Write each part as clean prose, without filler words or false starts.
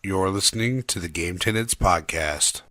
You're listening to the Game Tenants Podcast.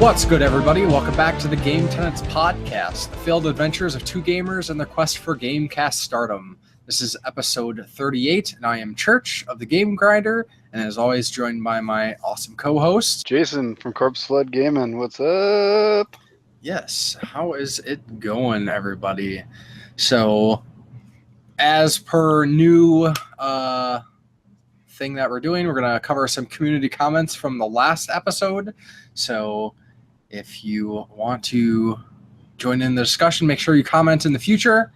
What's good, everybody? Welcome back to the Game Tenants Podcast, the failed adventures of two gamers and their quest for Gamecast stardom. This is episode 38, and I am Church of the Game Grinder, and as always, joined by my awesome co-host, Jason from Corpse Flood Gaming. What's up? Yes, how is it going, everybody? So, as per new thing that we're doing, we're going to cover some community comments from the last episode. So, if you want to join in the discussion, make sure you comment in the future.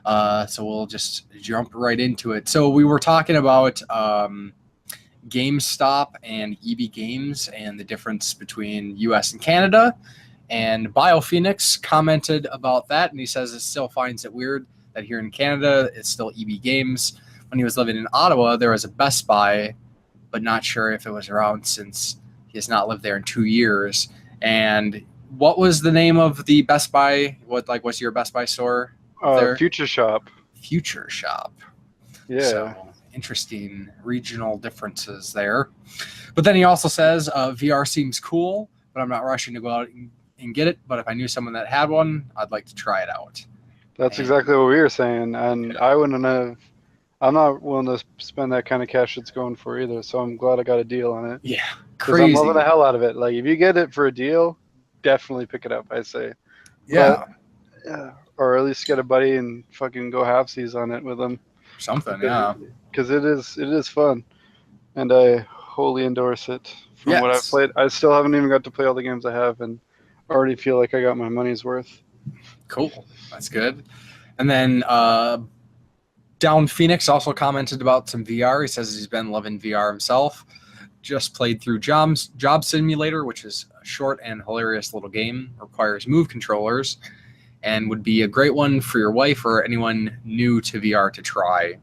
So we'll just jump right into it. So we were talking about GameStop and EB Games and the difference between US and Canada. And BioPhoenix commented about that, and he says it still finds it weird that here in Canada it's still EB Games. When he was living in Ottawa, there was a Best Buy, but not sure if it was around since he has not lived there in 2 years. And what was the name of the Best Buy? What's your Best Buy store there? Future Shop. Future Shop. Yeah. So, interesting regional differences there. But then he also says, VR seems cool, but I'm not rushing to go out and get it. But if I knew someone that had one, I'd like to try it out. That's exactly what we were saying. And I wouldn't have... I'm not willing to spend that kind of cash it's going for either, so I'm glad I got a deal on it. Yeah, crazy. I'm loving the hell out of it. Like, if you get it for a deal, definitely pick it up, I say. Yeah. Yeah. Or at least get a buddy and fucking go halfsies on it with them. Something, yeah. Because it is fun, and I wholly endorse it. From what I've played, I still haven't even got to play all the games I have, and already feel like I got my money's worth. Cool. That's good. And then Down Phoenix also commented about some VR. He says he's been loving VR himself. Just played through Job Simulator, which is a short and hilarious little game. Requires Move controllers and would be a great one for your wife or anyone new to VR to try.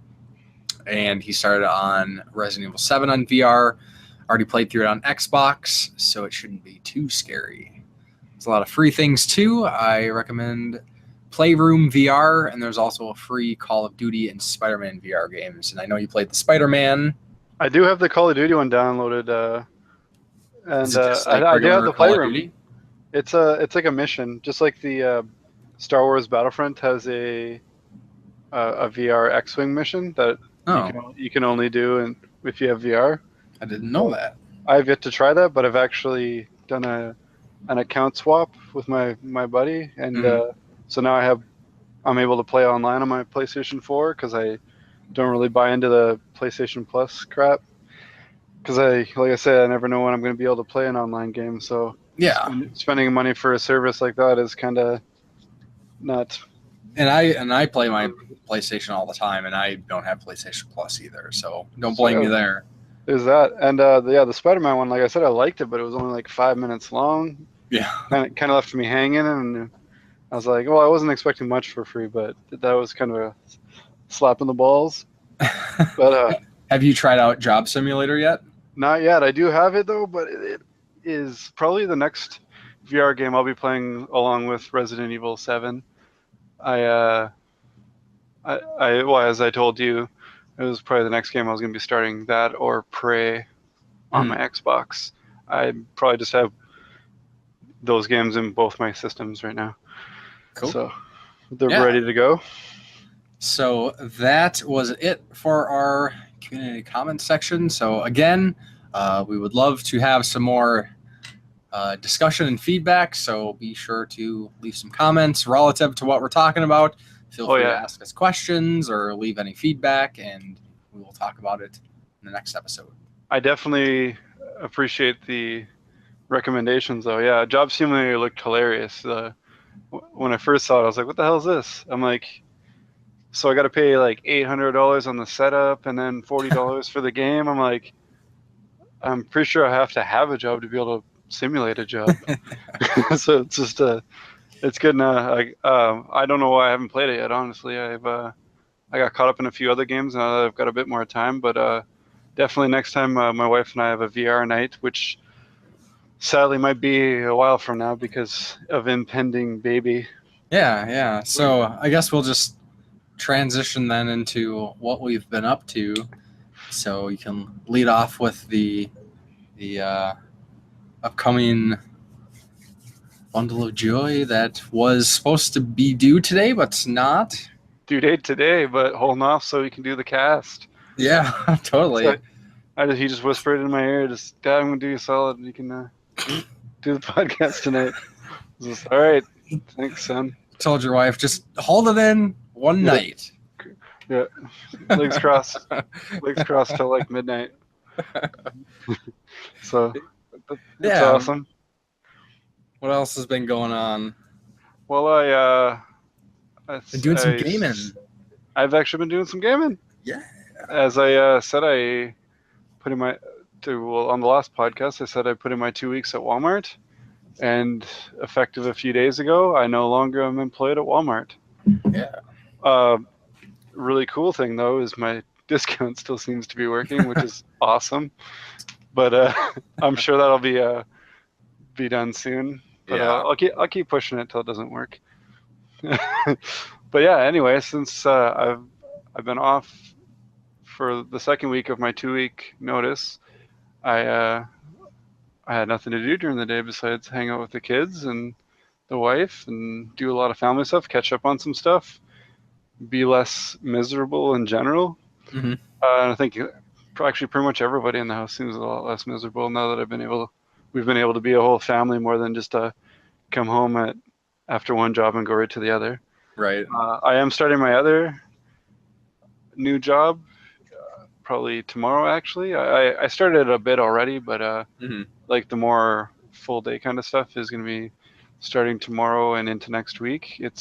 And he started on Resident Evil 7 on VR. Already played through it on Xbox, so it shouldn't be too scary. There's a lot of free things too. I recommend Playroom VR, and there's also a free Call of Duty and Spider-Man VR games. And I know you played the Spider-Man. I do have the Call of Duty one downloaded, and I do have the Playroom. It's like a mission, just like the Star Wars Battlefront has a VR X-Wing mission that you can only do if you have VR. I didn't know that. I've yet to try that, but I've actually done an account swap with my buddy, and so now I'm able to play online on my PlayStation 4 because I don't really buy into the PlayStation Plus crap. Because like I said, I never know when I'm going to be able to play an online game. So yeah, spending money for a service like that is kind of not. And I play my PlayStation all the time, and I don't have PlayStation Plus either. So don't blame me there. There's that, and the Spider-Man one, like I said, I liked it, but it was only like 5 minutes long. Yeah, and it kind of left me hanging, and I was like, well, I wasn't expecting much for free, but that was kind of a slap in the balls. But have you tried out Job Simulator yet? Not yet. I do have it though, but it is probably the next VR game I'll be playing along with Resident Evil 7. Well, as I told you, it was probably the next game I was going to be starting, that or Prey on my Xbox. I probably just have those games in both my systems right now. Cool. So they're ready to go. So that was it for our community comments section. So again, we would love to have some more discussion and feedback. So be sure to leave some comments relative to what we're talking about. Feel free to ask us questions or leave any feedback, and we will talk about it in the next episode. I definitely appreciate the recommendations, though. Yeah, Job Simulator looked hilarious. When I first saw it, I was like, what the hell is this? I'm like, so I got to pay like $800 on the setup and then $40 for the game. I'm like, I'm pretty sure I have to have a job to be able to simulate a job. So it's just it's good now. I don't know why I haven't played it yet. Honestly, I got caught up in a few other games now that I've got a bit more time. But definitely next time, my wife and I have a VR night, which sadly might be a while from now because of impending baby. Yeah. So I guess we'll just transition then into what we've been up to. So you can lead off with the upcoming bundle of joy that was supposed to be due today, but it's not. Due date today, but holding off so we can do the cast. Yeah, totally. So he just whispered in my ear, "Just Dad, I'm gonna do you a solid. You can do the podcast tonight." I was just, all right, thanks, son. Told your wife, just hold it in one night. Yeah, legs crossed till like midnight. So that's awesome. What else has been going on? Well, Been doing some gaming. I've actually been doing some gaming. Yeah. As I said, I put in on the last podcast, I said I put in my 2 weeks at Walmart, and effective a few days ago, I no longer am employed at Walmart. Yeah. Really cool thing though is my discount still seems to be working, which is awesome. But I'm sure that'll be done soon. But I'll keep pushing it till it doesn't work. But yeah, anyway, since I've been off for the second week of my 2 week notice, I had nothing to do during the day besides hang out with the kids and the wife and do a lot of family stuff, catch up on some stuff, be less miserable in general. Mm-hmm. I think actually pretty much everybody in the house seems a lot less miserable now that we've been able to be a whole family more than just come home after one job and go right to the other. Right. I am starting my other new job probably tomorrow. Actually, I started a bit already, but like the more full day kind of stuff is going to be starting tomorrow and into next week. It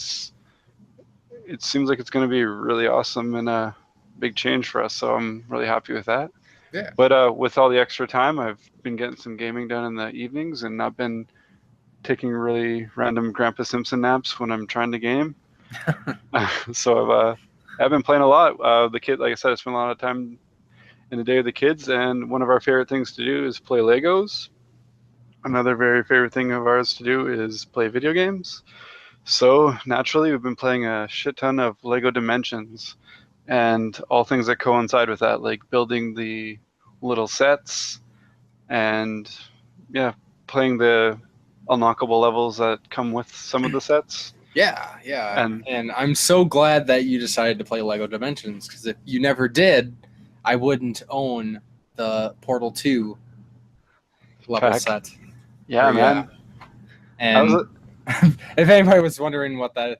seems like it's going to be really awesome and a big change for us. So I'm really happy with that. Yeah. But with all the extra time, I've been getting some gaming done in the evenings, and I've been taking really random Grandpa Simpson naps when I'm trying to game. So I've been playing a lot. The kid, like I said, I spent a lot of time in the day with the kids, and one of our favorite things to do is play Legos. Another very favorite thing of ours to do is play video games. So naturally, we've been playing a shit ton of Lego Dimensions and all things that coincide with that, like building the little sets and playing the unlockable levels that come with some of the sets. Yeah. And I'm so glad that you decided to play Lego Dimensions, because if you never did, I wouldn't own the Portal 2 level set. Yeah, man. And if anybody was wondering what that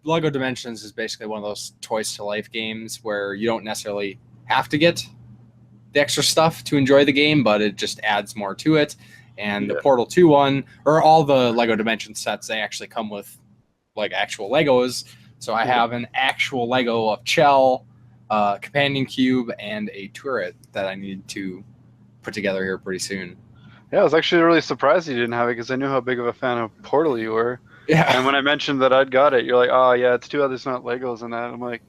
Lego Dimensions is, basically one of those Toys to Life games where you don't necessarily have to get the extra stuff to enjoy the game, but it just adds more to it. And the Portal 2 one, or all the Lego Dimension sets, they actually come with like actual Legos. So I have an actual Lego of Chell, companion cube, and a turret that I need to put together here pretty soon. Yeah, I was actually really surprised you didn't have it because I knew how big of a fan of Portal you were. Yeah. And when I mentioned that I'd got it, you're like, "Oh yeah, it's too bad there's not Legos in that." I'm like,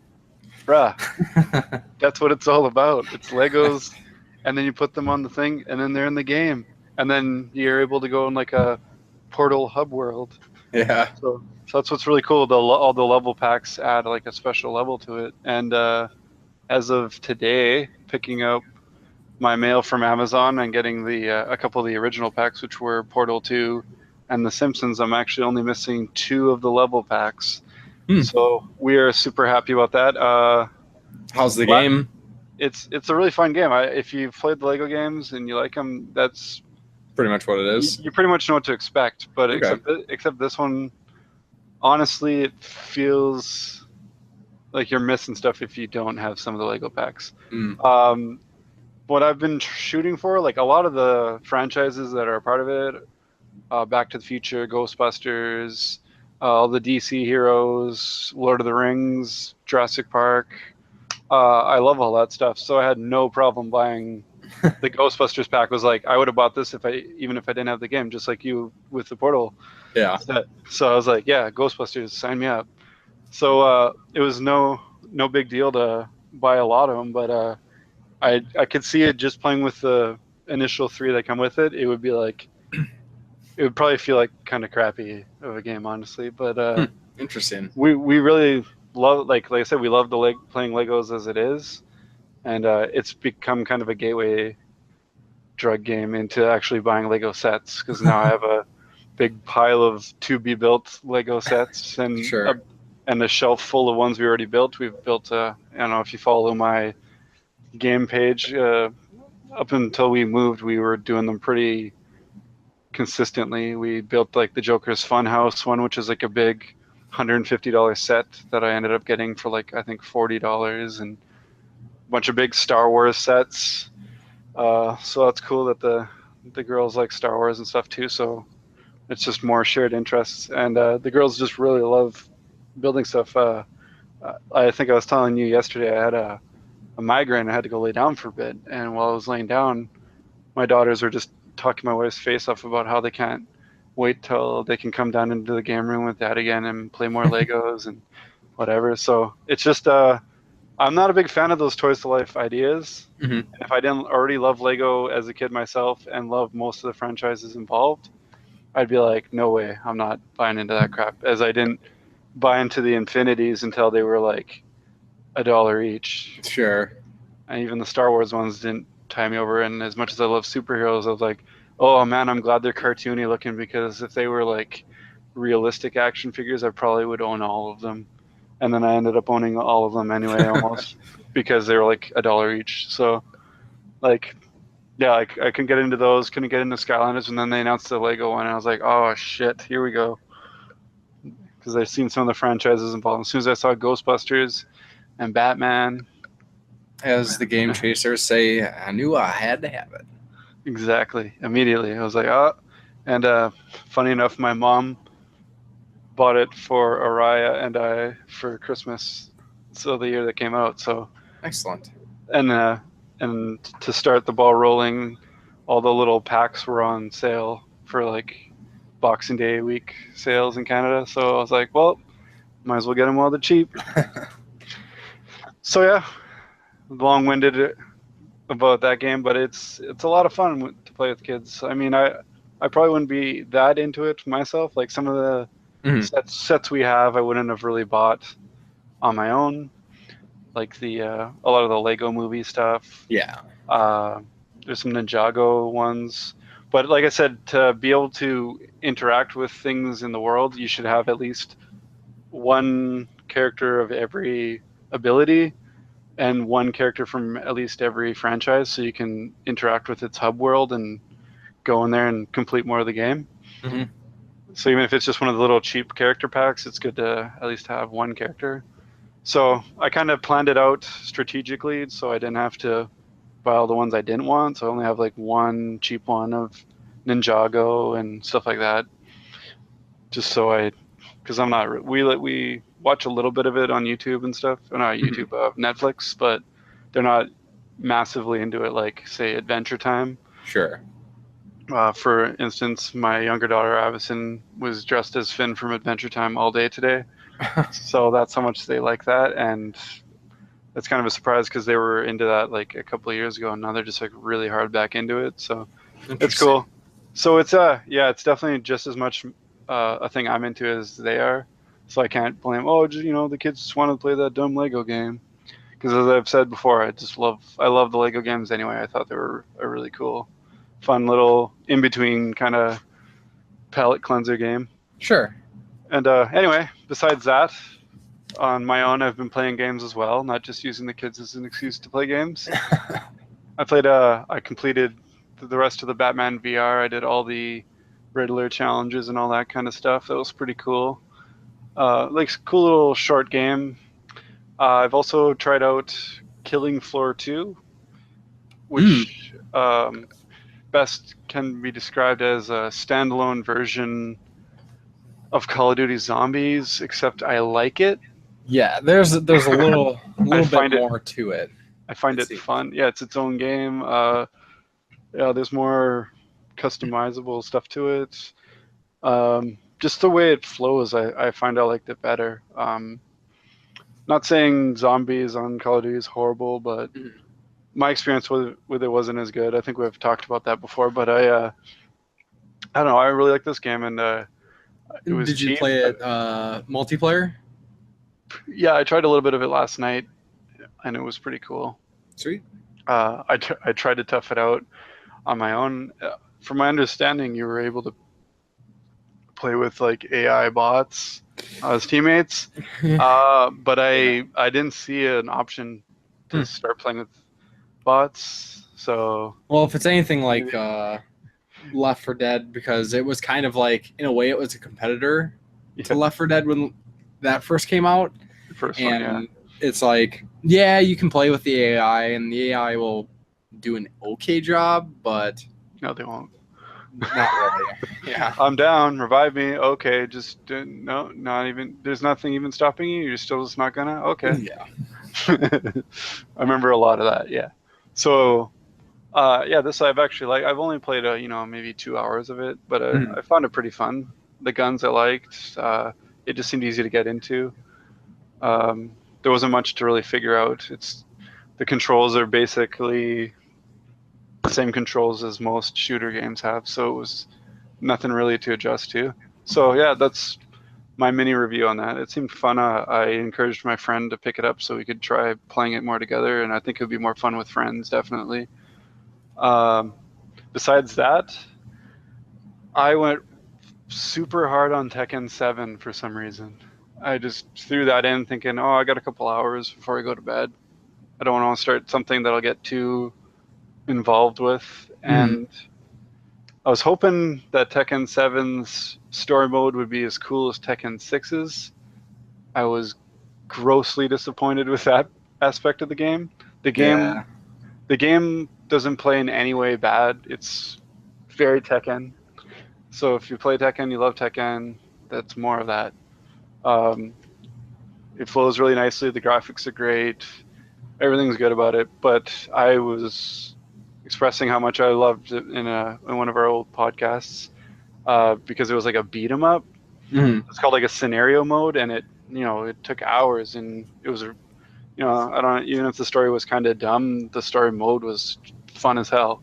"Bruh, that's what it's all about. It's Legos, and then you put them on the thing, and then they're in the game, and then you're able to go in like a Portal hub world." Yeah. So that's what's really cool. All the level packs add like a special level to it. And as of today, picking up my mail from Amazon and getting a couple of the original packs, which were Portal 2 and The Simpsons, I'm actually only missing 2 of the level packs. So we are super happy about that. How's the game? It's a really fun game. If you've played the Lego games and you like them, that's pretty much what it is. You pretty much know what to expect. But Okay. except this one, honestly, it feels like you're missing stuff if you don't have some of the Lego packs. What I've been shooting for, like a lot of the franchises that are a part of it, Back to the Future, Ghostbusters, all the DC heroes, Lord of the Rings, Jurassic Park. I love all that stuff, so I had no problem buying the Ghostbusters pack was like, I would have bought this even if I didn't have the game, just like you with the Portal Yeah. set. So I was like, yeah, Ghostbusters, sign me up. So it was no big deal to buy a lot of them, but I could see it just playing with the initial 3 that come with it. It would be like, it would probably feel like kind of crappy of a game, honestly. But Interesting. we really love, like I said, we love playing Legos as it is, and it's become kind of a gateway drug game into actually buying Lego sets, because now I have a big pile of to be built Lego sets and Sure. and a shelf full of ones we already built. We've built I don't know if you follow my game page, up until we moved, we were doing them pretty consistently. We built like the Joker's Funhouse one, which is like a big $150 set that I ended up getting for like, I think $40, and a bunch of big Star Wars sets. So that's cool that the girls like Star Wars and stuff too. So it's just more shared interests, and the girls just really love building stuff. I think I was telling you yesterday, I had a migraine. I had to go lay down for a bit, and while I was laying down, my daughters were just talking my wife's face off about how they can't wait till they can come down into the game room with dad again and play more Legos and whatever. So it's just I'm not a big fan of those Toys to Life ideas. Mhm. If I didn't already love Lego as a kid myself and love most of the franchises involved, I'd be like, no way, I'm not buying into that crap. As I didn't buy into the Infinities until they were like $1 each. Sure. And even the Star Wars ones didn't tie me over. And as much as I love superheroes, I was like, oh man, I'm glad they're cartoony looking, because if they were like realistic action figures, I probably would own all of them. And then I ended up owning all of them anyway, almost, because they were like $1 each. So like, yeah, I couldn't get into those, couldn't get into Skylanders, and then they announced the Lego one, and I was like, oh shit, here we go. Because I've seen some of the franchises involved. As soon as I saw Ghostbusters and Batman, As the game chasers say, I knew I had to have it. exactly, immediately, I was like, oh. And funny enough, my mom bought it for Araya and I for Christmas, so the year that came out. So Excellent. and to start the ball rolling, all the little packs were on sale for like Boxing Day week sales in Canada. So I was like, well, might as well get them while they're cheap. So yeah, long-winded about that game, but it's a lot of fun to play with kids. I mean, I probably wouldn't be that into it myself. Like some of the sets we have, I wouldn't have really bought on my own. Like a lot of the Lego movie stuff. Yeah. There's some Ninjago ones. But like I said, to be able to interact with things in the world, you should have at least one character of every ability and one character from at least every franchise, so you can interact with its hub world and go in there and complete more of the game. Mhm. So even if it's just one of the little cheap character packs, it's good to at least have one character. So I kind of planned it out strategically, so I didn't have to buy all the ones I didn't want. So I only have like one cheap one of Ninjago and stuff like that. Just so because I'm not, we watch a little bit of it on YouTube and stuff. Not YouTube, Netflix, but they're not massively into it like, say, Adventure Time. Sure. For instance, my younger daughter, Avison, was dressed as Finn from Adventure Time all day today. So that's how much they like that. And that's kind of a surprise because they were into that like a couple of years ago, and now they're just like really hard back into it. So it's cool. So it's it's definitely just as much a thing I'm into as they are. So I can't blame, the kids just want to play that dumb Lego game. Because as I've said before, I love the Lego games anyway. I thought they were a really cool, fun little in-between kind of palate cleanser game. Sure. And anyway, besides that, on my own, I've been playing games as well, not just using the kids as an excuse to play games. I completed the rest of the Batman VR. I did all the Riddler challenges and all that kind of stuff. That was pretty cool. Like cool little short game. I've also tried out Killing Floor 2, which best can be described as a standalone version of Call of Duty Zombies, except I like it. Yeah, there's a little bit more to it. I find it fun. Yeah, it's its own game. Yeah, there's more customizable stuff to it. Just the way it flows, I find I liked it better. Not saying zombies on Call of Duty is horrible, but Mhm. my experience with it wasn't as good. I think we've talked about that before, but I don't know. I really like this game, and it was Did you cheap. play it multiplayer? Yeah, I tried a little bit of it last night, and it was pretty cool. Sweet. I tried to tough it out on my own. From my understanding, you were able to play with like AI bots as teammates, but I didn't see an option to start playing with bots. So Well, if it's anything like Left 4 Dead, because it was kind of like, in a way, it was a competitor to yeah, Left 4 Dead when that first came out. the first And one, yeah. it's like, yeah, you can play with the AI, and the AI will do an okay job, but No, they won't. not really. Yeah. I'm down. Revive me. Okay, just no, not even. There's nothing even stopping you. You're still just not gonna. Okay. Yeah. I remember a lot of that. Yeah. So, yeah, this I've actually I've only played maybe 2 hours of it, but I found it pretty fun. The guns I liked. It just seemed easy to get into. There wasn't much to really figure out. The controls are basically the same controls as most shooter games have, so it was nothing really to adjust to. So yeah, that's my mini review on that. It seemed fun. I encouraged my friend to pick it up so we could try playing it more together, and I think it would be more fun with friends, definitely. Besides that, I went super hard on Tekken 7 for some reason. I just threw that in thinking, oh, I got a couple hours before I go to bed. I don't want to start something that I'll get too involved with. And I was hoping that Tekken 7's story mode would be as cool as Tekken 6's. I was grossly disappointed with that aspect of the game. The game doesn't play in any way bad. It's very Tekken. So if you play Tekken, you love Tekken, that's more of that. It flows really nicely. The graphics are great. Everything's good about it. But I was expressing how much I loved it in one of our old podcasts because it was like a beat 'em up. It's called like a scenario mode, and it took hours, and it was I don't, even if the story was kind of dumb, the story mode was fun as hell,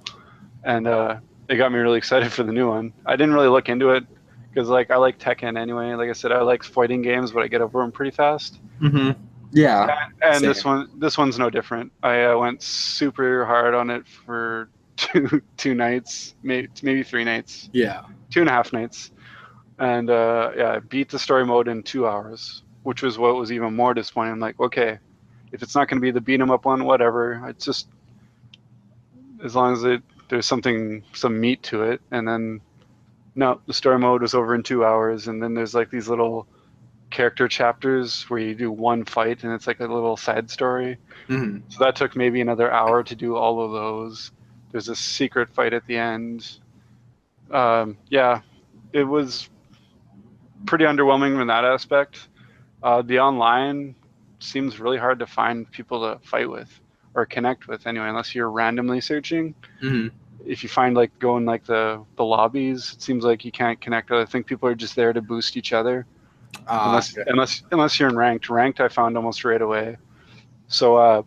and it got me really excited for the new one. I didn't really look into it because I like Tekken anyway. Like I said, I like fighting games, but I get over them pretty fast. Yeah. And Same. this one's no different. I went super hard on it for two nights, maybe 3 nights. Yeah. 2.5 nights. And yeah, I beat the story mode in 2 hours, which was what was even more disappointing. I'm like, okay, if it's not going to be the beat 'em up one, whatever. It's just as long as there's some meat to it. And then no, the story mode was over in 2 hours, and then there's like these little character chapters where you do one fight, and it's like a little side story. So that took maybe another hour to do all of those. There's a secret fight at the end. Yeah, it was pretty underwhelming in that aspect. The online seems really hard to find people to fight with or connect with anyway, unless you're randomly searching. If you find going the lobbies, it seems like you can't connect. I think people are just there to boost each other. Unless you're in ranked. Ranked I found almost right away. So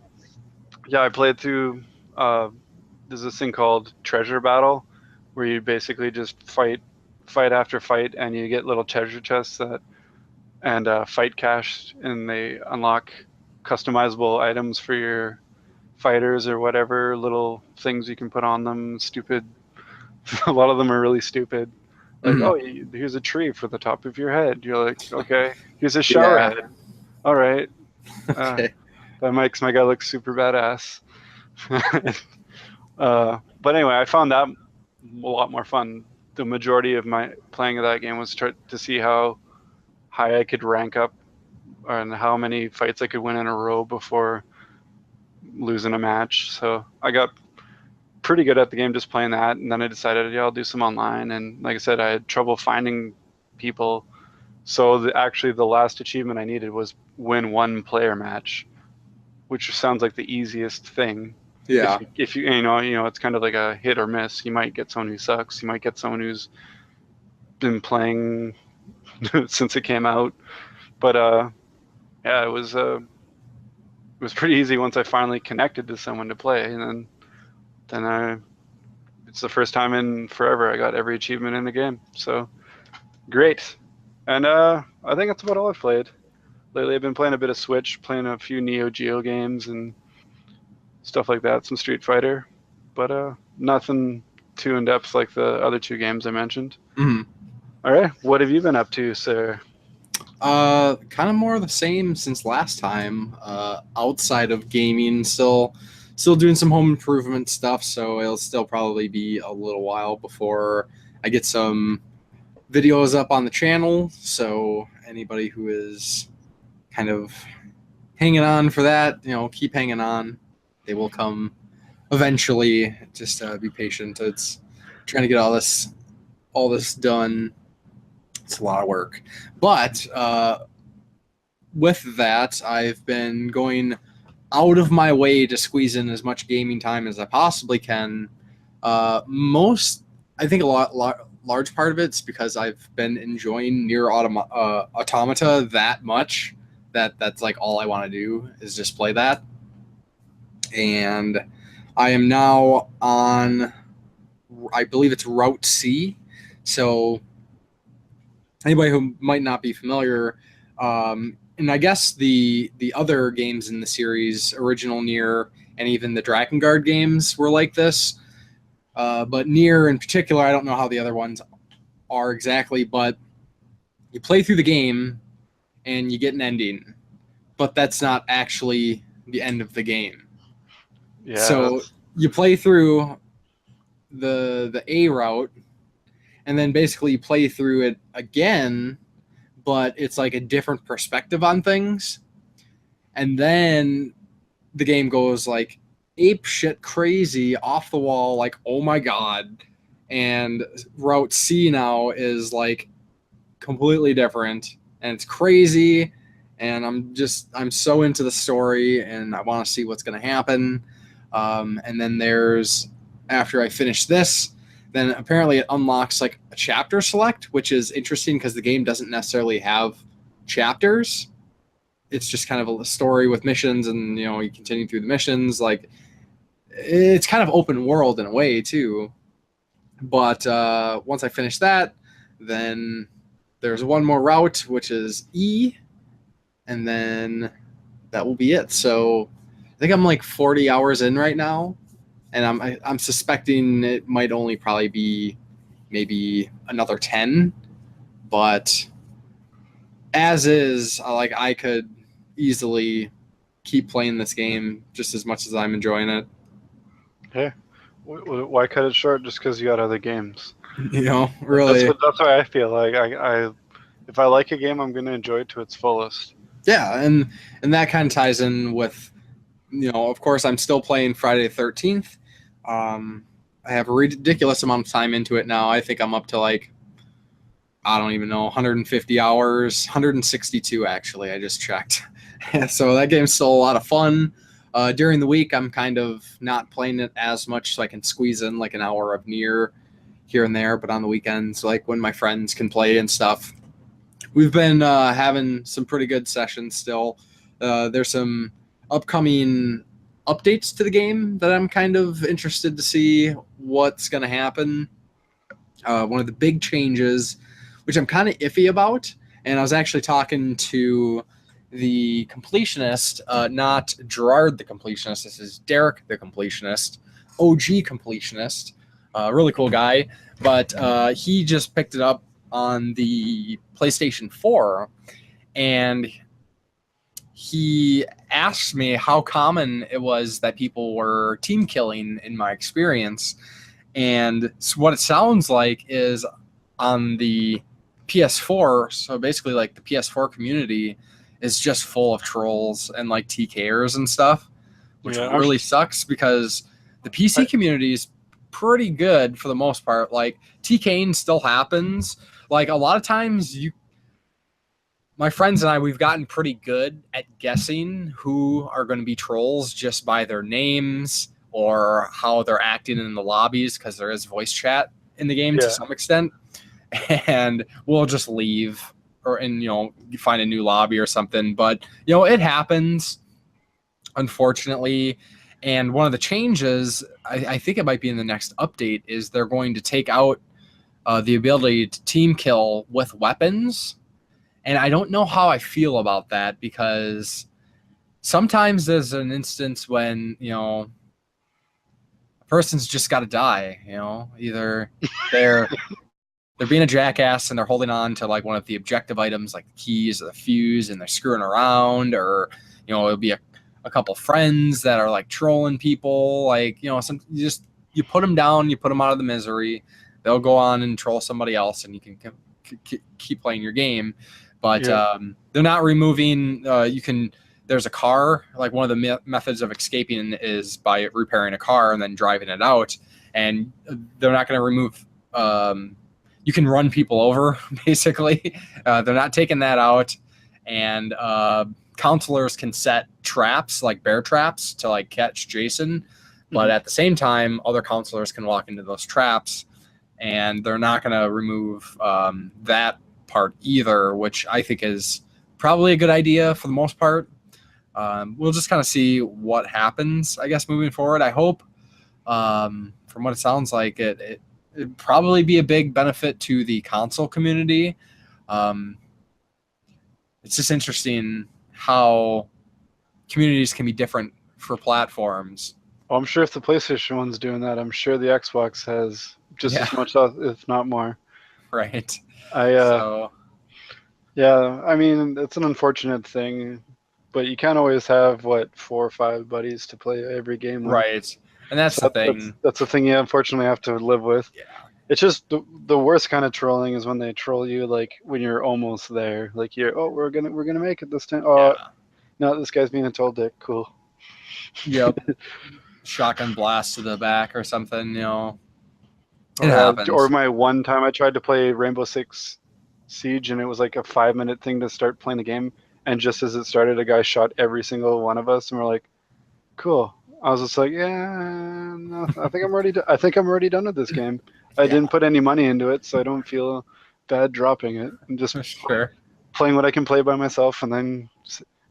yeah, I played through there's this thing called Treasure Battle, where you basically just fight after fight, and you get little treasure chests and fight cash, and they unlock customizable items for your fighters or whatever, little things you can put on them. Stupid. A lot of them are really stupid. Like, oh, here's a tree for the top of your head. You're like, okay. Here's a shower head. All right. Okay. That makes my guy look super badass. But anyway, I found that a lot more fun. The majority of my playing of that game was to see how high I could rank up and how many fights I could win in a row before losing a match. So I got pretty good at the game just playing that, and then I decided, yeah, I'll do some online. And like I said, I had trouble finding people. So actually the last achievement I needed was win one player match, which sounds like the easiest thing. Yeah. If you know, it's kind of like a hit or miss. You might get someone who sucks. You might get someone who's been playing since it came out. But yeah, it was pretty easy once I finally connected to someone to play, and then it's the first time in forever I got every achievement in the game. So great. And I think that's about all I've played. Lately I've been playing a bit of Switch, playing a few Neo Geo games and stuff like that, some Street Fighter, but nothing too in depth like the other two games I mentioned. Mhm. All right, what have you been up to, sir? Kind of more of the same since last time. Outside of gaming, still doing some home improvement stuff, so it'll still probably be a little while before I get some videos up on the channel. So anybody who is kind of hanging on for that, keep hanging on. They will come eventually. Just be patient. It's trying to get all this done. It's a lot of work. But with that, I've been going out of my way to squeeze in as much gaming time as I possibly can. I think large part of it's because I've been enjoying Nier Automata that much that's like all I want to do is just play that. And I am now on, I believe it's Route C. So anybody who might not be familiar, and I guess the other games in the series, original Nier and even the Drakengard games were like this. But Nier in particular, I don't know how the other ones are exactly, but you play through the game and you get an ending, but that's not actually the end of the game. Yeah. So you play through the A route, and then basically you play through it again, but it's like a different perspective on things. And then the game goes like ape shit crazy, off the wall, like, oh my god. And Route C now is like completely different, and it's crazy, and I'm so into the story, and I want to see what's going to happen. And then after I finish this, then apparently it unlocks like a chapter select, which is interesting because the game doesn't necessarily have chapters. It's just kind of a story with missions, and you continue through the missions. Like, it's kind of open world in a way too. But once I finish that, then there's one more route, which is E, and then that will be it. So I think I'm like 40 hours in right now, and I'm suspecting it might only probably be maybe another 10. But as is, I could easily keep playing this game just as much as I'm enjoying it. Hey, why cut it short just because you got other games? Really. That's why I feel like I if I like a game, I'm going to enjoy it to its fullest. Yeah, and that kind of ties in with, of course, I'm still playing Friday the 13th. I have a ridiculous amount of time into it now. I think I'm up to like, I don't even know, 150 hours, 162 actually. I just checked. So that game's still a lot of fun. During the week, I'm kind of not playing it as much, so I can squeeze in like an hour of Nier here and there. But on the weekends, like when my friends can play and stuff, we've been having some pretty good sessions still. There's some upcoming updates to the game that I'm kind of interested to see what's going to happen. One of the big changes, which I'm kind of iffy about, and I was actually talking to the completionist, not Gerard the completionist. This is Derek the completionist, OG completionist, really cool guy. But he just picked it up on the PlayStation 4, and he asked me how common it was that people were team killing in my experience. And so what it sounds like is on the PS4, so basically like the PS4 community is just full of trolls and like TKers and stuff, which really sucks because the PC community is pretty good for the most part. Like, TKing still happens. Like, a lot of times my friends and I, we've gotten pretty good at guessing who are going to be trolls just by their names or how they're acting in the lobbies, because there is voice chat in the game to some extent, and we'll just leave and you find a new lobby or something. But it happens, unfortunately. And one of the changes, I think it might be in the next update, is they're going to take out the ability to team kill with weapons. And I don't know how I feel about that, because sometimes there's an instance when, a person's just got to die, either they're being a jackass and they're holding on to like one of the objective items, like the keys or the fuse, and they're screwing around, or, it'll be a couple friends that are like trolling people. Like, you put them down, you put them out of the misery, they'll go on and troll somebody else, and you can keep playing your game. But they're not removing, there's a car, like one of the methods of escaping is by repairing a car and then driving it out. And they're not going to remove, you can run people over, basically. They're not taking that out. And counselors can set traps, like bear traps, to like catch Jason. But at the same time, other counselors can walk into those traps, and they're not going to remove that part either, which I think is probably a good idea for the most part. We'll just kind of see what happens, I guess, moving forward. I hope, from what it sounds like, it'd probably be a big benefit to the console community. It's just interesting how communities can be different for platforms. Well, I'm sure if the PlayStation one's doing that, I'm sure the Xbox has just as much, if not more. Right. Yeah, I mean, it's an unfortunate thing, but you can't always have, 4 or 5 buddies to play every game with. Right. And that's the thing. That's the thing you unfortunately have to live with. Yeah. It's just the worst kind of trolling is when they troll you, like when you're almost there. Like we're gonna make it this time. Oh, no, this guy's being a total dick. Cool. Yep. Shotgun blast to the back or something, It happens. Or my one time I tried to play Rainbow Six Siege, and it was like a 5-minute thing to start playing the game. And just as it started, a guy shot every single one of us, and we're like, "Cool." I was just like, "Yeah, no, I think I'm already done with this game. I didn't put any money into it, so I don't feel bad dropping it. I'm just playing what I can play by myself, and then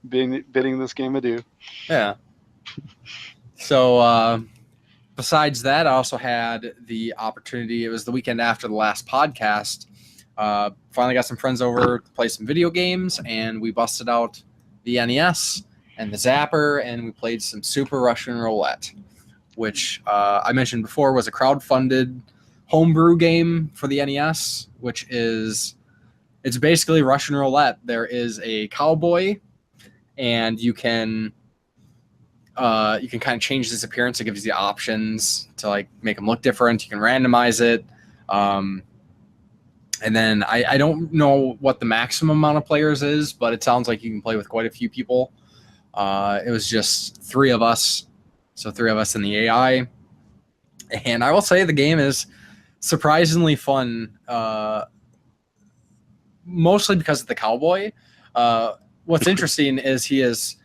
bidding this game adieu." Yeah. So besides that, I also had the opportunity. It was the weekend after the last podcast. Finally got some friends over to play some video games, and we busted out the NES and the Zapper, and we played some Super Russian Roulette, which I mentioned before was a crowd-funded homebrew game for the NES, it's basically Russian roulette. There is a cowboy, and you can kind of change his appearance. It gives you the options to like make him look different. You can randomize it. And then I don't know what the maximum amount of players is, but it sounds like you can play with quite a few people. It was just 3 of us. So 3 of us in the AI. And I will say the game is surprisingly fun, mostly because of the cowboy. What's interesting is he's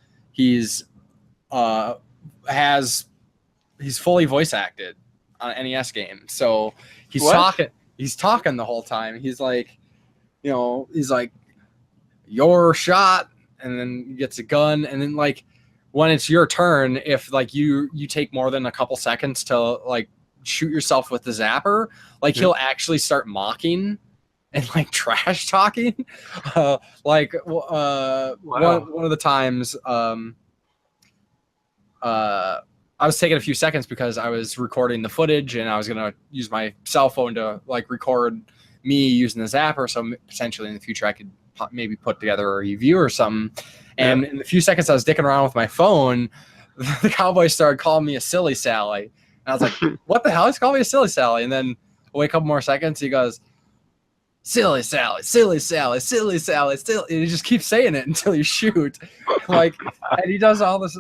fully voice acted on an NES game. So he's talking the whole time. He's like, your shot, and then he gets a gun, and then like when it's your turn, if like you take more than a couple seconds to like shoot yourself with the zapper, like he'll actually start mocking and like trash talking. Wow. One of the times I was taking a few seconds because I was recording the footage, and I was going to use my cell phone to like record me using the zapper. So potentially in the future I could maybe put together a review or something. And in the few seconds I was dicking around with my phone, the cowboy started calling me a silly Sally. And I was like, what the hell? He's calling me a silly Sally. And then wait a couple more seconds, he goes, silly Sally, silly Sally, silly Sally, silly. And he just keeps saying it until you shoot. And he does all this,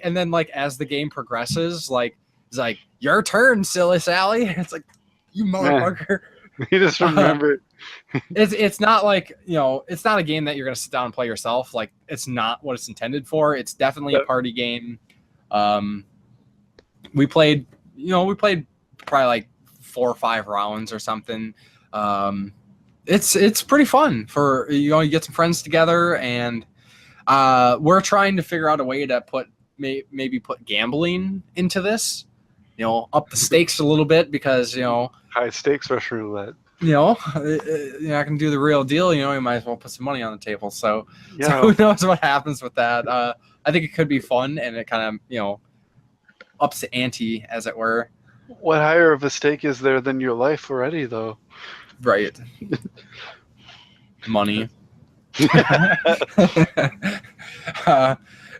and then as the game progresses, he's like, your turn, silly Sally. It's like, you motherfucker. You just remember it. It's not it's not a game that you're going to sit down and play yourself. Like, it's not what it's intended for. It's definitely a party game. we played probably like 4 or 5 rounds or something. It's pretty fun for, you get some friends together, and we're trying to figure out a way to maybe put gambling into this, up the stakes a little bit, because, High stakes Russian roulette. you're not going to do the real deal, you might as well put some money on the table. So, Yeah. so who knows what happens with that. I think it could be fun, and it kind of, ups the ante, as it were. What higher of a stake is there than your life already, though? Right. Money.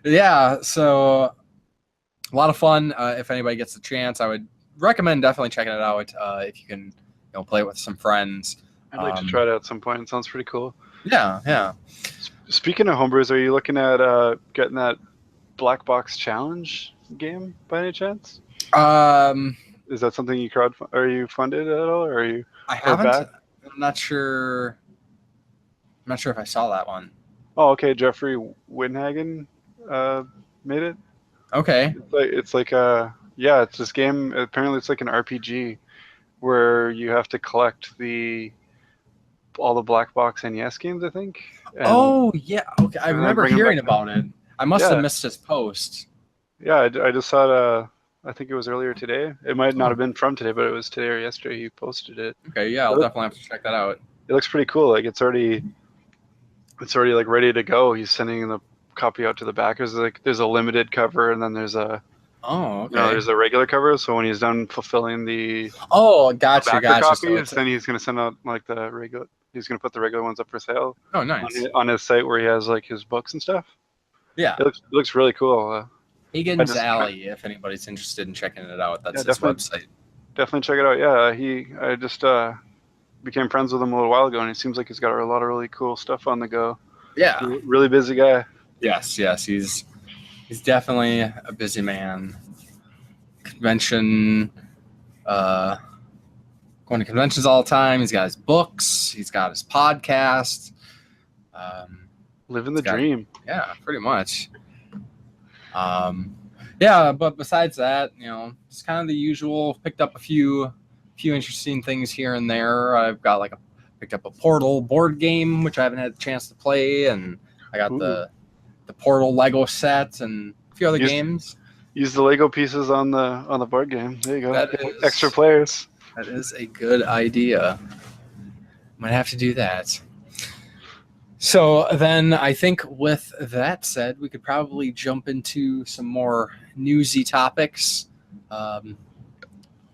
Yeah, so a lot of fun. If anybody gets the chance, I would recommend definitely checking it out if you can play it with some friends. I'd like to try it out at some point. It sounds pretty cool. Yeah. Speaking of homebrews, are you looking at getting that Black Box Challenge game by any chance? Is that something you are you funded at all, or are you? I haven't. I'm not sure. I'm not sure if I saw that one. Oh, okay. Jeffrey Winhagen made it. Okay. It's this game. Apparently, it's like an RPG where you have to collect all the Black Box NES games, I think. Oh yeah. Okay. I remember hearing about it. I must have missed his post. Yeah, I just saw it. I think it was earlier today. It might not have been from today, but it was today or yesterday. He posted it. Okay. Yeah, I'll definitely have to check that out. It looks pretty cool. Like it's already like ready to go. He's sending the copy out to the backers. Like there's a limited cover, and then there's a there's a regular cover. So when he's done fulfilling the gotcha. copies, then he's gonna send out like the regular. He's gonna put the regular ones up for sale. Oh, nice. On his site where he has like his books and stuff. Yeah, it looks really cool. Higgins Alley, if anybody's interested in checking it out, that's his website. Definitely check it out. Yeah, I just became friends with him a little while ago, and it seems like he's got a lot of really cool stuff on the go. Yeah, really busy guy. Yes, he's definitely a busy man. Convention, going to conventions all the time. He's got his books. He's got his podcast. Living the dream. Yeah, pretty much. Yeah, but besides that, it's kind of the usual. Picked up a few interesting things here and there. I've got picked up a Portal board game, which I haven't had a chance to play, and I got the Portal Lego set and a few other games. Use the Lego pieces on the board game. There you go. Extra players. That is a good idea. Might have to do that. So then I think with that said, we could probably jump into some more newsy topics.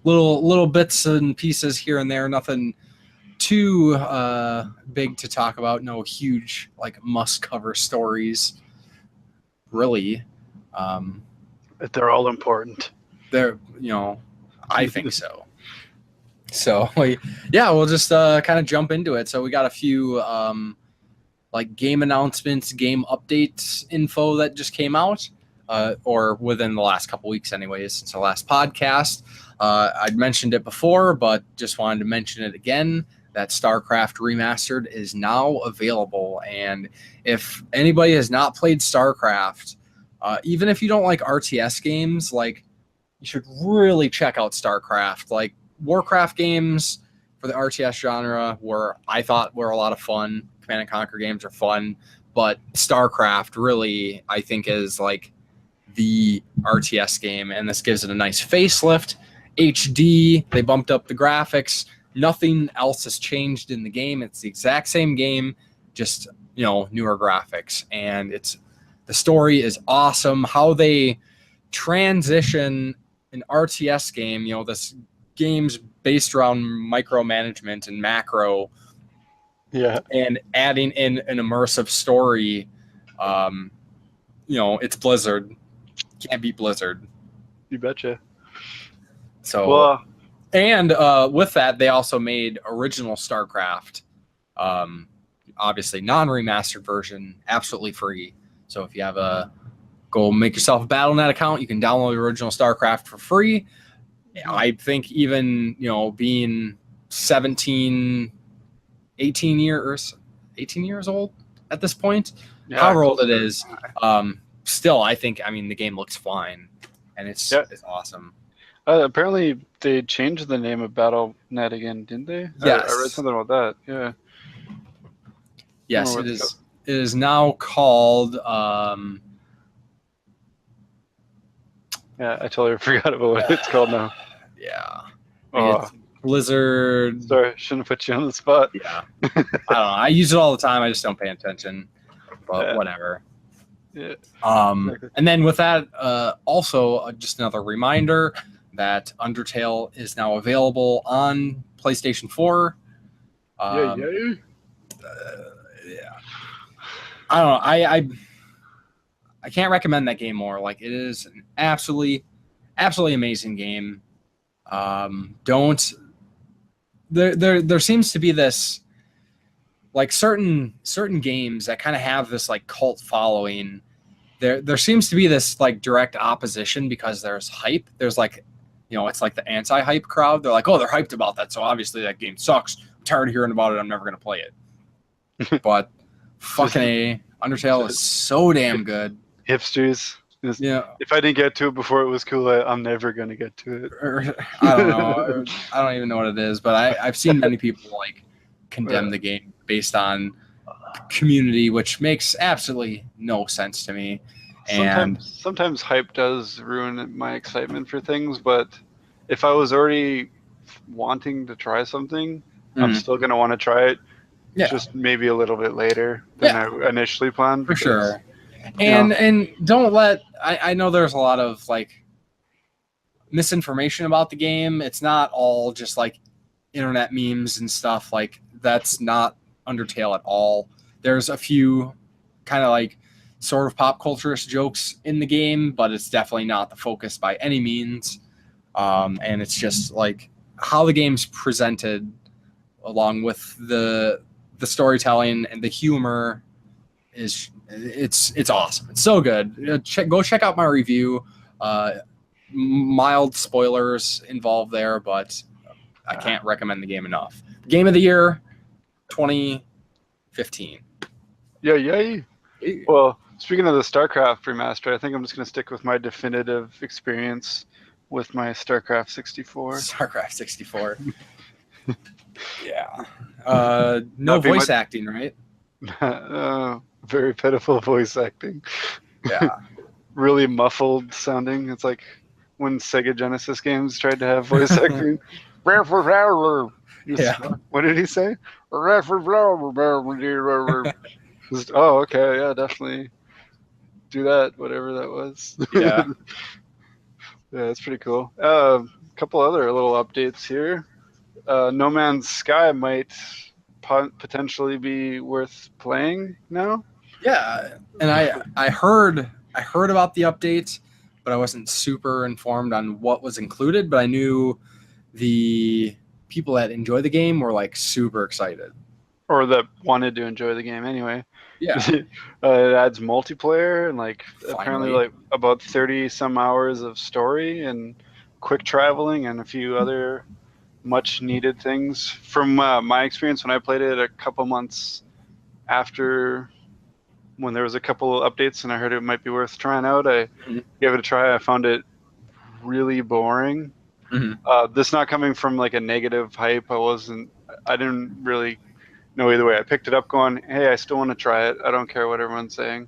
Little bits and pieces here and there, nothing too big to talk about. No huge must-cover stories, really. They're all important. I think so. So we'll just kind of jump into it. So we got a few game announcements, game updates info that just came out, or within the last couple weeks anyways, since the last podcast. I'd mentioned it before, but just wanted to mention it again, that StarCraft Remastered is now available. And if anybody has not played StarCraft, even if you don't like RTS games, you should really check out StarCraft. Warcraft games for the RTS genre I thought were a lot of fun. Command and Conquer games are fun, but StarCraft really, I think, is the RTS game, and this gives it a nice facelift. HD, they bumped up the graphics. Nothing else has changed in the game. It's the exact same game, just newer graphics, and the story is awesome. How they transition an RTS game, this game's based around micromanagement and macro. Yeah. And adding in an immersive story, it's Blizzard. Can't beat Blizzard. You betcha. So, with that, they also made original StarCraft, obviously non-remastered version, absolutely free. So if you have go make yourself a Battle.net account, you can download the original StarCraft for free. I think even, being 18 years old at this point, however old it is, still, I think, the game looks fine, and it's awesome. Apparently, they changed the name of Battle.net again, didn't they? Yes. I read something about that. Yeah. Yes, it is. It is now called. Yeah, I totally forgot about what it's called now. Yeah. Oh, It's Blizzard. sorry, shouldn't have put you on the spot. Yeah. I don't know. I use it all the time. I just don't pay attention. But Yeah. whatever. Yeah. And then with that, also just another reminder that Undertale is now available on PlayStation 4. Yeah. Yeah. I don't know. I can't recommend that game more. Like, it is an absolutely amazing game. There seems to be this, like, certain games that kind of have this like cult following. There seems to be this like direct opposition because there's hype. There's like, it's like the anti-hype crowd. They're like, oh, they're hyped about that, so obviously that game sucks. I'm tired of hearing about it. I'm never gonna play it. But fucking Undertale is so damn good. Hipsters. Yeah. If I didn't get to it before it was cool, I'm never gonna get to it. I don't know. I don't even know what it is, but I've seen many people like condemn the game based on community, which makes absolutely no sense to me. And Sometimes hype does ruin my excitement for things, but if I was already wanting to try something, I'm still gonna want to try it. Yeah. Just maybe a little bit later than I initially planned. For sure. And don't let I know there's a lot of like misinformation about the game. It's not all just like internet memes and stuff. Like, that's not Undertale at all. There's a few kind of like sort of pop culturist jokes in the game, but it's definitely not the focus by any means. And it's just like how the game's presented, along with the storytelling and the humor, is it's awesome. It's so good. Go check out my review. Mild spoilers involved there, but I can't recommend the game enough. Game of the year 2015. Yay. Well, speaking of the StarCraft remaster, I think I'm just going to stick with my definitive experience with my StarCraft 64. StarCraft 64. Yeah. No voice acting, right? Very pitiful voice acting. Yeah. Really muffled sounding. It's like when Sega Genesis games tried to have voice acting. Yeah. What did he say? Oh, okay, yeah, definitely do that, whatever that was. Yeah. Yeah, that's pretty cool. A couple other little updates here. No Man's Sky might potentially be worth playing now. Yeah, and I heard about the update, but I wasn't super informed on what was included. But I knew the people that enjoy the game were like super excited, or that wanted to enjoy the game anyway. Yeah. It adds multiplayer and like Finally. Apparently like about 30 some hours of story and quick traveling and a few other much needed things. From my experience, when I played it a couple months after, when there was a couple updates and I heard it might be worth trying out, I gave it a try. I found it really boring. This not coming from like a negative hype. I didn't really know either way. I picked it up going, hey, I still want to try it. I don't care what everyone's saying.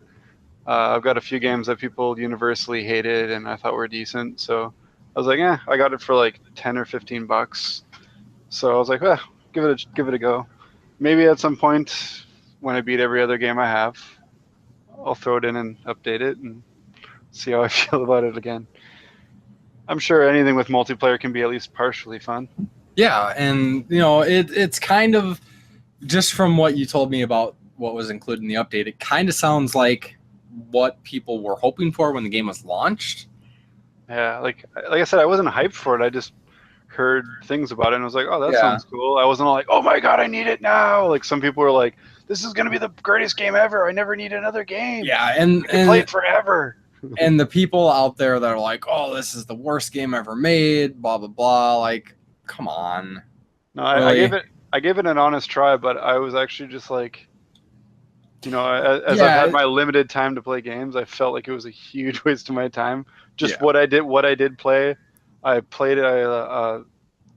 I've got a few games that people universally hated and I thought were decent, so I was like, I got it for like $10 or $15. So I was like, give it a go. Maybe at some point when I beat every other game I have, I'll throw it in and update it and see how I feel about it again. I'm sure anything with multiplayer can be at least partially fun. Yeah, and it's kind of, just from what you told me about what was included in the update, it kind of sounds like what people were hoping for when the game was launched. Yeah, like I said, I wasn't hyped for it. I just heard things about it and was like, oh, that sounds cool. I wasn't all like, oh my god, I need it now. Like some people were like, this is going to be the greatest game ever. I never need another game. Yeah, and play it forever. And the people out there that are like, oh, this is the worst game ever made, blah blah blah. Like, come on. No, really? I gave it an honest try, but I was actually just like, as I've had my limited time to play games, I felt like it was a huge waste of my time. Just what I did play, I played it.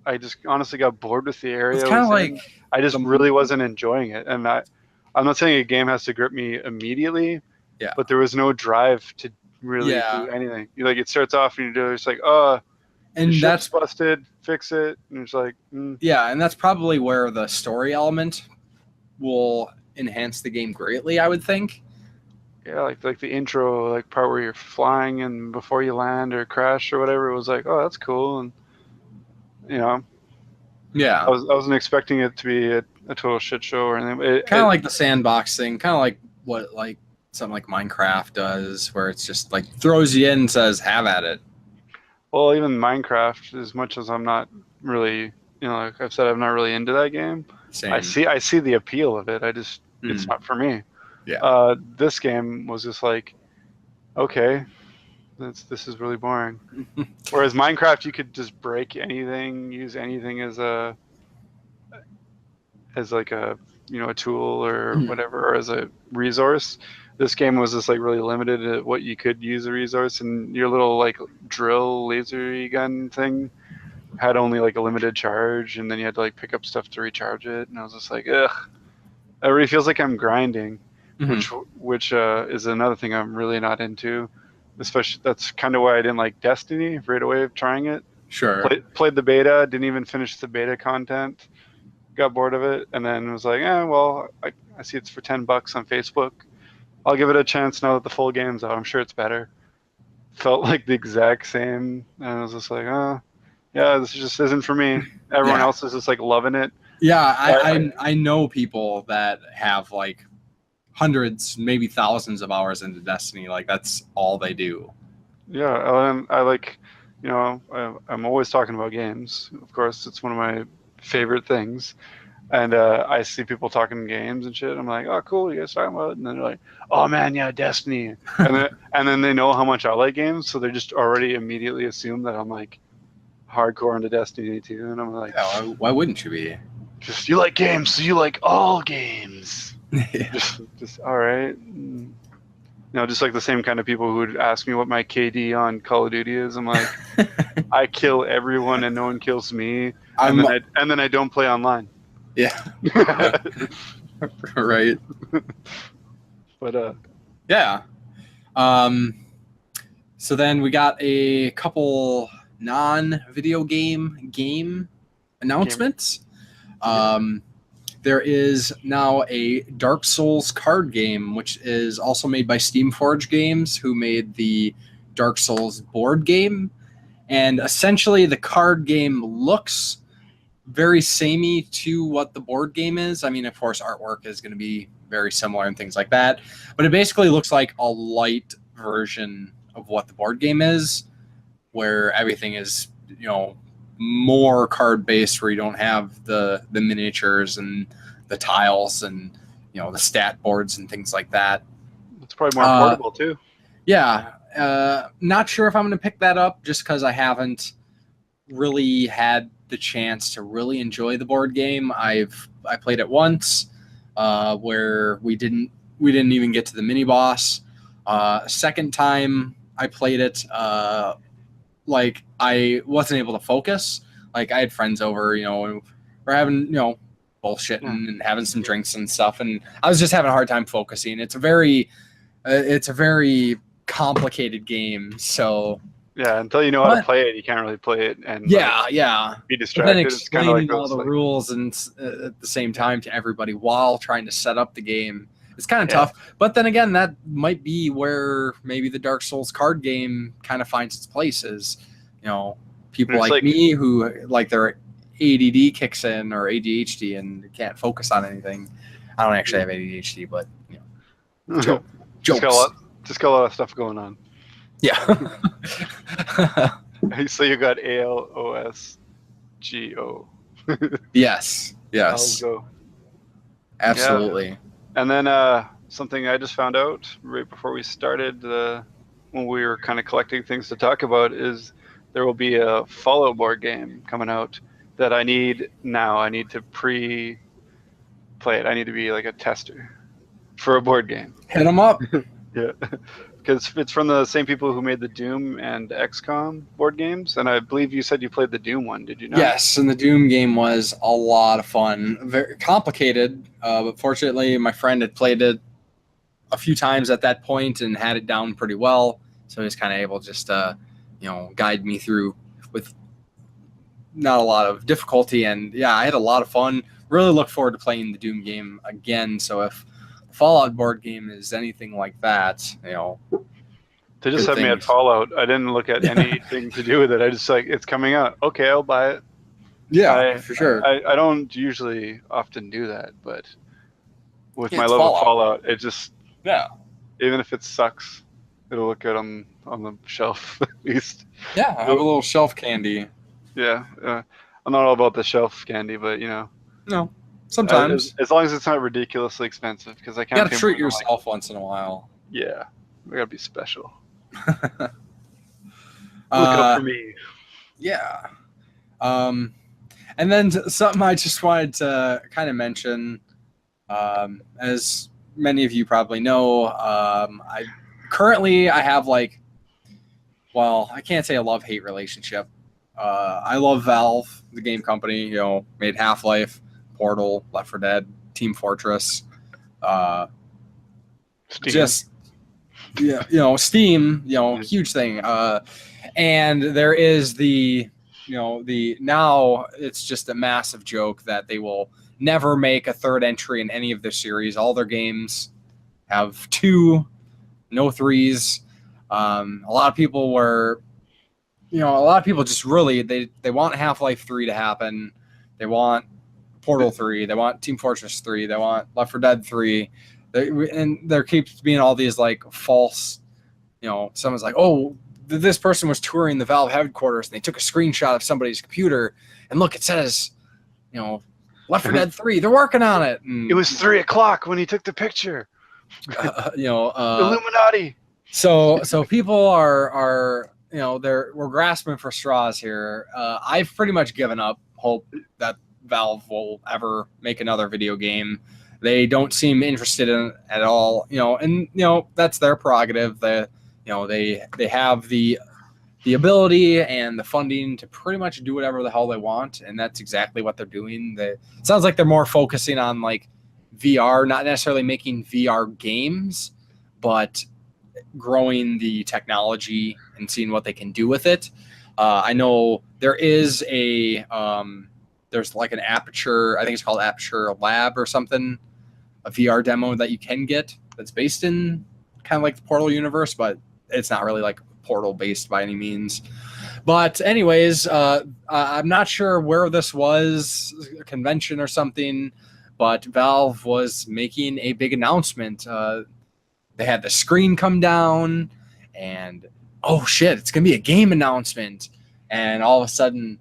I just honestly got bored with the area. It's kind of like I just really wasn't enjoying it, and I'm not saying a game has to grip me immediately. Yeah. But there was no drive to really do anything. It starts off and it's like, oh, and your that's ship's busted, fix it, and it's like, yeah, and that's probably where the story element will enhance the game greatly, I would think. Yeah, like the intro, like part where you're flying and before you land or crash or whatever, it was like, oh, that's cool, and yeah, I wasn't expecting it to be a total shit show or anything. Kind of like the sandbox thing, kind of like what something like Minecraft does, where it's just like throws you in and says, "Have at it." Well, even Minecraft, as much as I'm not really, like I've said, I'm not really into that game. Same. I see the appeal of it. It's not for me. Yeah. This game was just like, okay, this is really boring. Whereas Minecraft, you could just break anything, use anything as like a a tool or whatever, or as a resource. This game was just like really limited at what you could use a resource, and your little like drill laser gun thing had only like a limited charge, and then you had to like pick up stuff to recharge it, and I was just like, ugh. It really feels like I'm grinding, which is another thing I'm really not into. Especially that's kind of why I didn't like Destiny right away of trying it. Sure. Played the beta, didn't even finish the beta content, got bored of it, and then was like, well, I see it's for $10 on Facebook. I'll give it a chance now that the full game's out. I'm sure it's better. Felt like the exact same, and I was just like, yeah, this just isn't for me. Everyone else is just like loving it. Yeah, I know people that have like hundreds, maybe thousands of hours into Destiny. Like that's all they do. Yeah, and I like, I'm always talking about games. Of course, it's one of my favorite things. And I see people talking games and shit. I'm like, oh, cool, you guys talking about it? And then they're like, oh man, yeah, Destiny. And then they know how much I like games, so they just already immediately assume that I'm like hardcore into Destiny too. And I'm like, yeah, why wouldn't you be? Just you like games, so you like all games. Yeah. Just all right. Just like the same kind of people who would ask me what my KD on Call of Duty is. I'm like, I kill everyone and no one kills me. And then I don't play online. Yeah. Right. But yeah. So then we got a couple non-video game announcements. There is now a Dark Souls card game, which is also made by Steamforge Games, who made the Dark Souls board game. And essentially the card game looks very samey to what the board game is. I mean, of course, artwork is going to be very similar and things like that. But it basically looks like a light version of what the board game is, where everything is, more card based, where you don't have the miniatures and the tiles and the stat boards and things like that. It's probably more portable too. Yeah, not sure if I'm going to pick that up just because I haven't really had the chance to really enjoy the board game. I played it once, where we didn't even get to the mini boss. Second time I played it, like I wasn't able to focus. Like I had friends over, and we're having, bullshitting and having some drinks and stuff, and I was just having a hard time focusing. It's a very complicated game, so yeah, until you know how to play it, you can't really play it and be distracted. But then It's kind of like all the rules and at the same time to everybody while trying to set up the game. It's kind of tough, but then again, that might be where maybe the Dark Souls card game kind of finds its place. Is people like me who like their ADD kicks in or ADHD and can't focus on anything. I don't actually have ADHD, but jokes. Just got a lot of stuff going on. Yeah. So you got ALOSGO. Yes. I'll go. Absolutely. Yeah. And then something I just found out right before we started, when we were kind of collecting things to talk about, is there will be a Fallout board game coming out that I need now. I need to pre-play it. I need to be like a tester for a board game. Hit them up. Yeah, because it's from the same people who made the Doom and XCOM board games, and I believe you said you played the Doom one. Did you not? Yes, and the Doom game was a lot of fun. Very complicated, but fortunately, my friend had played it a few times at that point and had it down pretty well, so he was kind of able just to, guide me through with not a lot of difficulty. And yeah, I had a lot of fun. Really look forward to playing the Doom game again. So if the Fallout board game is anything like that, They just had me at Fallout. I didn't look at anything to do with it. I just it's coming out. Okay, I'll buy it. Yeah, for sure. I don't usually often do that, but with my love Fallout. of Fallout, it just even if it sucks, it'll look good on the shelf at least. Yeah, I have a little shelf candy. Yeah, I'm not all about the shelf candy, but No, sometimes as long as it's not ridiculously expensive, because I can't. You gotta treat yourself once in a while. Yeah, we gotta be special. Look out for me. Yeah. And then something I just wanted to kind of mention, as many of you probably know, I have I can't say a love-hate relationship. I love Valve, the game company, made Half-Life, Portal, Left 4 Dead, Team Fortress, Steam. Steam, huge thing. And there is now it's just a massive joke that they will never make a third entry in any of their series. All their games have 2, no 3s. A lot of people just really, they want Half-Life 3 to happen. They want Portal 3. They want Team Fortress 3. They want Left 4 Dead 3. And there keeps being all these false, someone's like, oh, this person was touring the Valve headquarters and they took a screenshot of somebody's computer and look, it says, Left 4 Dead 3. They're working on it. And, it was 3:00 when he took the picture. Illuminati. So people are we're grasping for straws here. I've pretty much given up hope that Valve will ever make another video game. They don't seem interested in it at all, and that's their prerogative. They have the ability and the funding to pretty much do whatever the hell they want, and that's exactly what they're doing. It sounds like they're more focusing on VR, not necessarily making VR games, but growing the technology and seeing what they can do with it. I know there is there's an Aperture, I think it's called Aperture Lab or something, a VR demo that you can get that's based in kind of the Portal universe, but it's not really Portal based by any means. But anyways, I'm not sure where this was, a convention or something, but Valve was making a big announcement. They had the screen come down and, oh shit, it's going to be a game announcement. And all of a sudden,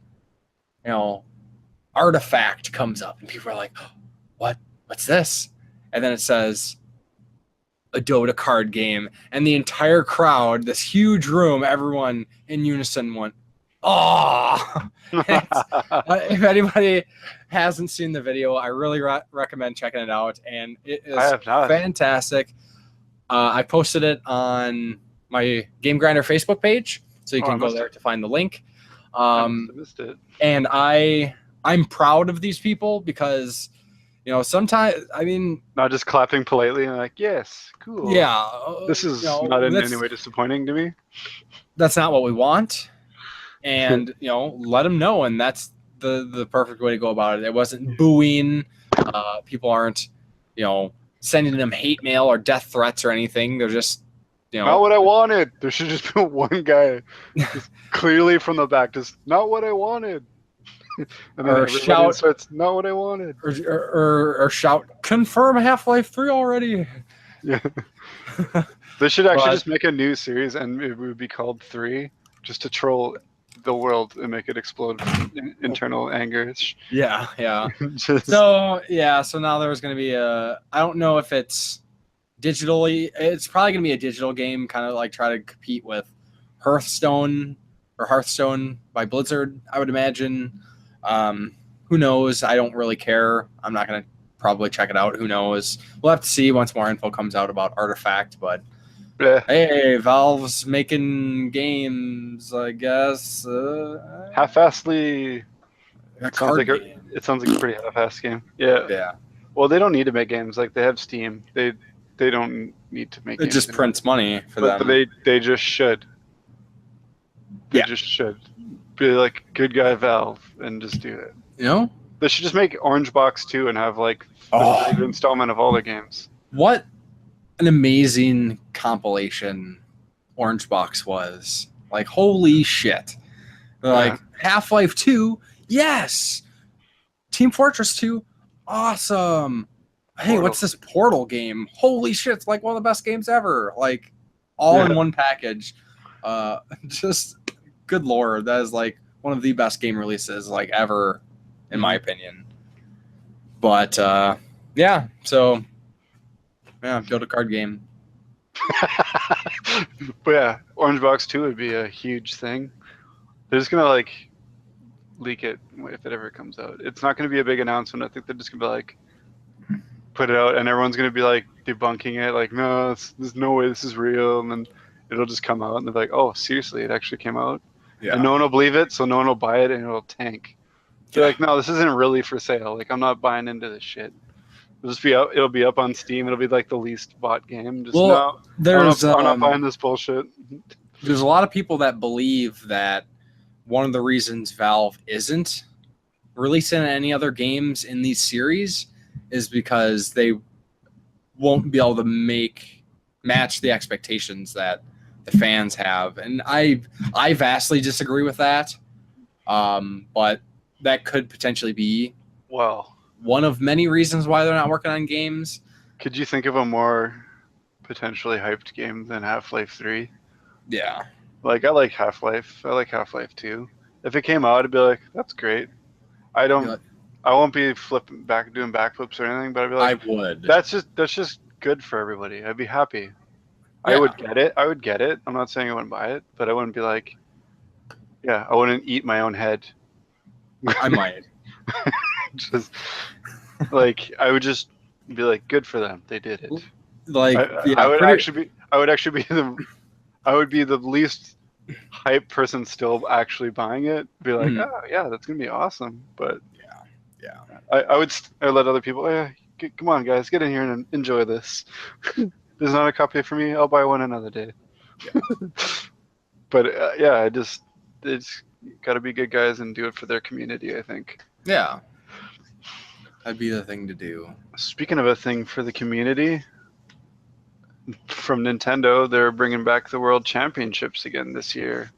Artifact comes up and people are like, oh, what's this? And then it says a Dota card game. And the entire crowd, this huge room, everyone in unison went, oh! If anybody hasn't seen the video, I really recommend checking it out. And it is fantastic. I posted it on my Game Grinder Facebook page, so you can go there to find the link. I missed it. And I'm proud of these people because, sometimes, not just clapping politely and yes, cool. Yeah. This is not in any way disappointing to me. That's not what we want. And, let them know. And that's the perfect way to go about it. It wasn't booing. People aren't, sending them hate mail or death threats or anything. They're just, not what I wanted. There should just be one guy just clearly from the back, just not what I wanted. And then shout, starts, not what I wanted. Or shout, confirm Half-Life 3 already. Yeah. They should actually just make a new series and it would be called 3, just to troll the world and make it explode with internal anger. Yeah. So now there's going to be I don't know if it's digitally, it's probably going to be a digital game, kind of try to compete with Hearthstone by Blizzard, I would imagine. Who knows? I don't really care. I'm not going to probably check it out. Who knows? We'll have to see once more info comes out about Artifact, but Yeah. Hey, Valve's making games, I guess. Half-assedly. A Sounds card like game. it sounds like a pretty half-assed game. Yeah. Yeah. Well, they don't need to make games. Like they have Steam. They don't need to make It games just anymore. prints money for But them. they just should. They Yeah. just should be like good guy Valve and just do it. You know? They should just make Orange Box 2 and have like the Oh. third installment of all their games. What an amazing compilation Orange Box was. Like, holy shit. They're like, Half-Life 2, yes! Team Fortress 2, awesome! Hey, Portal. what's this Portal game? Holy shit, it's like one of the best games ever. Like, all in one package. Just, good lord, that is like one of the best game releases like ever, in my opinion. But, yeah, so, yeah, build a card game. But yeah, Orange Box 2 would be a huge thing. They're just gonna like leak it if it ever comes out. It's not gonna be a big announcement. I think they're just gonna be like put it out, and everyone's gonna be like debunking it, like no, there's no way this is real, and then it'll just come out, and they're like, oh, seriously, it actually came out, and no one will believe it, so no one will buy it, and it'll tank. They're like, no, this isn't really for sale. Like I'm not buying into this shit. It'll just be up. It'll be up on Steam. It'll be like the least bought game. Just no, I'm not buying this bullshit. There's a lot of people that believe that one of the reasons Valve isn't releasing any other games in these series is because they won't be able to match the expectations that the fans have, and I vastly disagree with that. But that could potentially be one of many reasons why they're not working on games. Could you think of a more potentially hyped game than Half-Life 3? Yeah. Like I like Half-Life. I like Half-Life 2. If it came out, I'd be like, that's great. I won't be doing backflips or anything, but I'd be like, I would. That's just good for everybody. I'd be happy. Yeah. I would get it. I'm not saying I wouldn't buy it, but I wouldn't be like, yeah, I wouldn't eat my own head. I might. Just like I would just be like, good for them. They did it. Like I would actually be the least hype person still actually buying it. Be like, oh yeah, that's gonna be awesome. But yeah. I would let other people. Come on, guys, get in here and enjoy this. There's not a copy for me. I'll buy one another day. Yeah. But it's got to be good guys and do it for their community, I think. Yeah. That'd be the thing to do. Speaking of a thing for the community, from Nintendo, they're bringing back the World Championships again this year.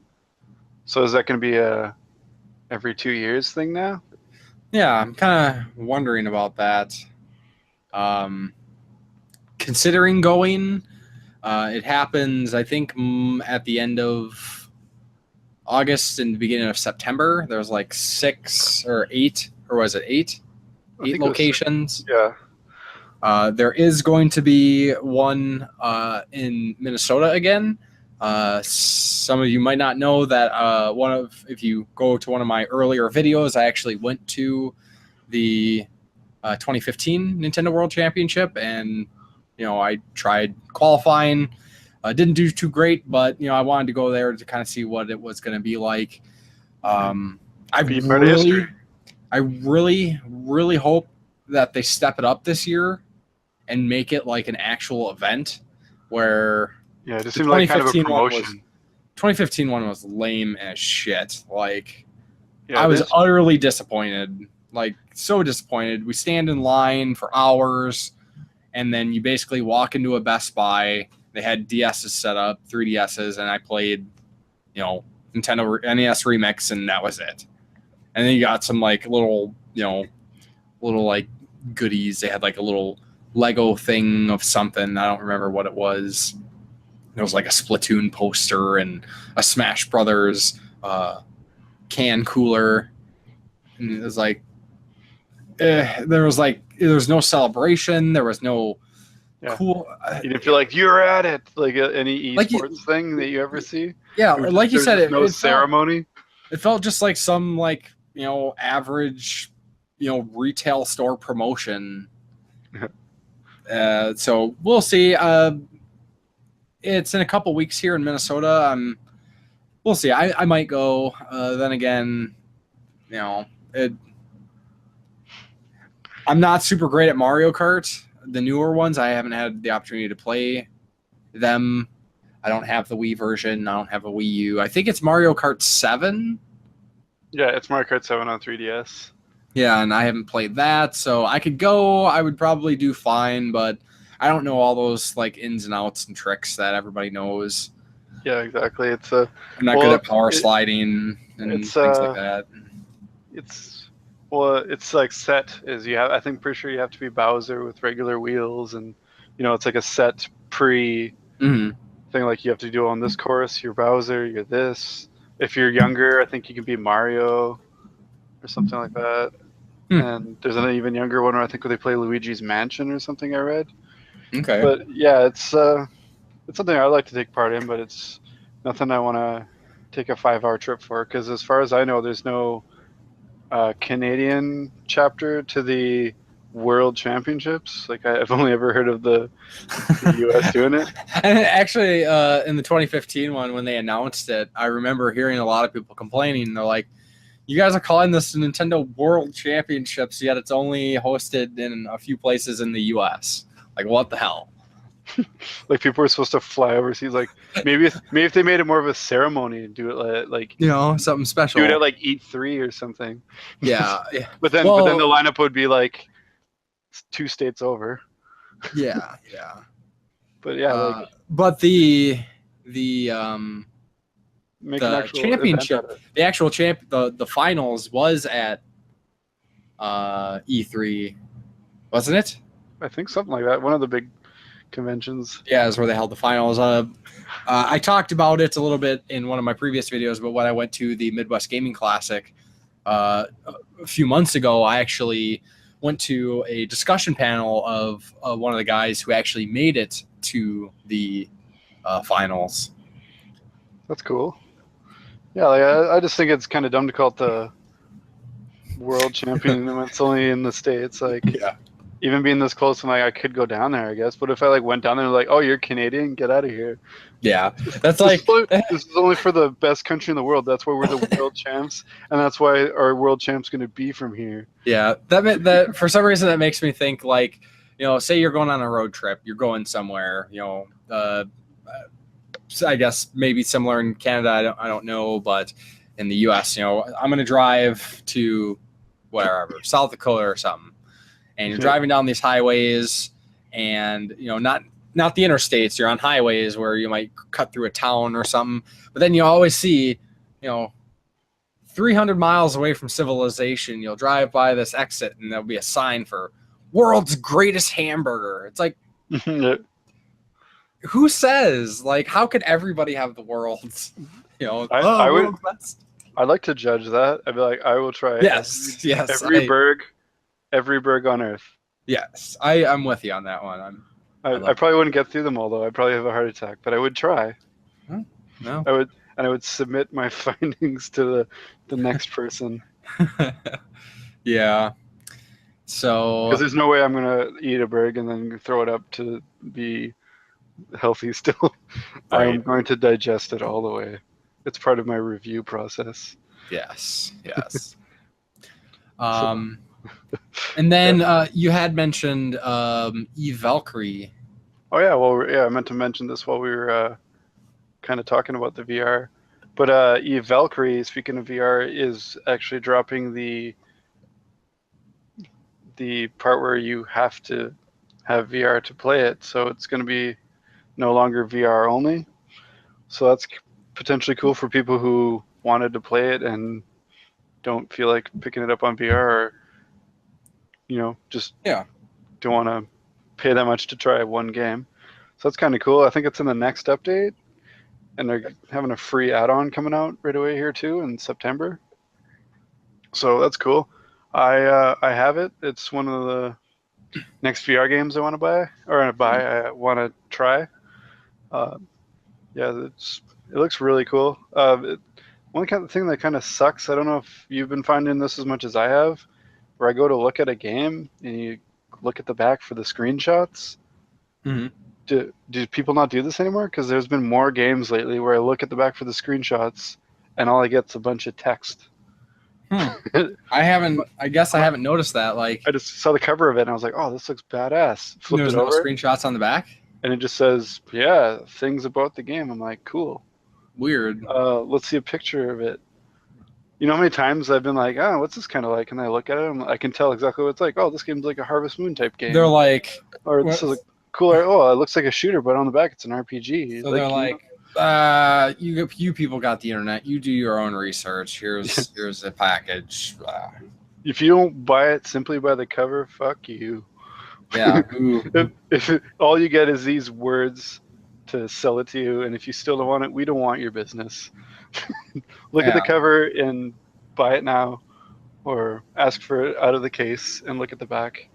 So is that going to be a every 2 years thing now? Yeah, I'm kind of wondering about that. Considering going, it happens, I think, at the end of August and the beginning of September. There's like 6 or 8, or was it 8? 8 locations. Yeah. There is going to be one in Minnesota again. Some of you might not know that if you go to one of my earlier videos, I actually went to the 2015 Nintendo World Championship, and I tried qualifying. Didn't do too great, but I wanted to go there to kind of see what it was going to be like. I really hope that they step it up this year and make it like an actual event where. Yeah, it just seemed like kind of a promotion. 2015 one was lame as shit. Like, I was utterly disappointed. Like, so disappointed. We stand in line for hours, and then you basically walk into a Best Buy. They had DSs set up, 3DSs, and I played, Nintendo NES Remix, and that was it. And then you got some like little like goodies. They had like a little Lego thing of something. I don't remember what it was. There was like a Splatoon poster and a Smash Brothers can cooler. And it was like, there was no celebration. There was no cool. You didn't feel like you were at it, like any esports thing that you ever see. Yeah, like you said, no ceremony. It felt just like some average, retail store promotion. So we'll see. it's in a couple weeks here in Minnesota. We'll see. I might go. Then again, I'm not super great at Mario Kart. The newer ones, I haven't had the opportunity to play them. I don't have the Wii version. I don't have a Wii U. I think it's Mario Kart 7. Yeah, it's Mario Kart 7 on 3DS. Yeah, and I haven't played that, so I could go. I would probably do fine, but I don't know all those like ins and outs and tricks that everybody knows. Yeah, exactly. I'm not good at power sliding and things like that. It's like set is you have. I think pretty sure you have to be Bowser with regular wheels, and it's like a set thing. Like you have to do on this course. You're Bowser. You're this. If you're younger, I think you can be Mario or something like that. And there's an even younger one where I think where they play Luigi's Mansion or something. I read. Okay. But yeah, it's something I'd like to take part in, but it's nothing I want to take a 5-hour trip for, because as far as I know, there's no Canadian chapter to the World Championships. Like I've only ever heard of the US doing it. And actually, in the 2015 one, when they announced it, I remember hearing a lot of people complaining. They're like, you guys are calling this the Nintendo World Championships, yet it's only hosted in a few places in the US. Like, what the hell? Like people are supposed to fly overseas. Like maybe if they made it more of a ceremony and do it like something special. Do it at like E3 or something. Yeah. But then the lineup would be like 2 states over. Yeah. But yeah, but the championship, the actual the finals was at E3, wasn't it? I think something like that. One of the big conventions. Yeah, is where they held the finals. I talked about it a little bit in one of my previous videos, but when I went to the Midwest Gaming Classic a few months ago, I actually went to a discussion panel of one of the guys who actually made it to the finals. That's cool. Yeah, like I just think it's kind of dumb to call it the World Champion when it's only in the States. Like, yeah. Even being this close, I'm like, I could go down there, I guess. But if I like went down there, like, oh, you're Canadian, get out of here. Yeah, that's like this is only for the best country in the world. That's why we're the world champs, and that's why our world champ's going to be from here. Yeah, that for some reason that makes me think like, say you're going on a road trip, you're going somewhere, I guess maybe similar in Canada. I don't know, but in the U.S., I'm going to drive to wherever, South Dakota or something. And you're driving down these highways, and not the interstates. You're on highways where you might cut through a town or something. But then you always see, 300 miles away from civilization, you'll drive by this exit, and there'll be a sign for "World's Greatest Hamburger." It's like, who says? Like, how could everybody have the world's? I'd like to judge that. I'd be like, I will try. Yes. Every burg on Earth. Yes, I'm with you on that one. I probably wouldn't get through them all, though. I'd probably have a heart attack, but I would try. No. I would submit my findings to the next person. Yeah. So. Because there's no way I'm gonna eat a burg and then throw it up to be healthy still. Right. I'm going to digest it all the way. It's part of my review process. Yes. And then you had mentioned Valkyrie. Oh yeah, well yeah, I meant to mention this while we were kind of talking about the VR. But Valkyrie, speaking of VR, is actually dropping the part where you have to have VR to play it. So it's going to be no longer VR only. So that's potentially cool for people who wanted to play it and don't feel like picking it up on VR, or just don't want to pay that much to try one game. So that's kind of cool. I think it's in the next update, and they're having a free add-on coming out right away here too in September. So that's cool. I have it. It's one of the next VR games I want to buy, I want to try. It looks really cool. One kind of thing that kind of sucks, I don't know if you've been finding this as much as I have, where I go to look at a game and you look at the back for the screenshots. Mm-hmm. do people not do this anymore? Because there's been more games lately where I look at the back for the screenshots, and all I get's a bunch of text. I guess I haven't noticed that. Like, I just saw the cover of it, and I was like, "Oh, this looks badass." Flipped there's it no over, screenshots on the back. and it just says, "Yeah, things about the game." I'm like, "Cool." Weird. Let's see a picture of it. You know how many times I've been like, "Oh, what's this kind of like?" And I look at it, and I can tell exactly what it's like. Oh, this game's like a Harvest Moon type game. They're like, or this is a cooler. Oh, it looks like a shooter, but on the back it's an RPG. so they're like, you people got the internet. You do your own research. Here's a package. If you don't buy it simply by the cover, fuck you. Yeah. if all you get is these words to sell it to you, and if you still don't want it, we don't want your business. Look at the cover and buy it now, or ask for it out of the case and look at the back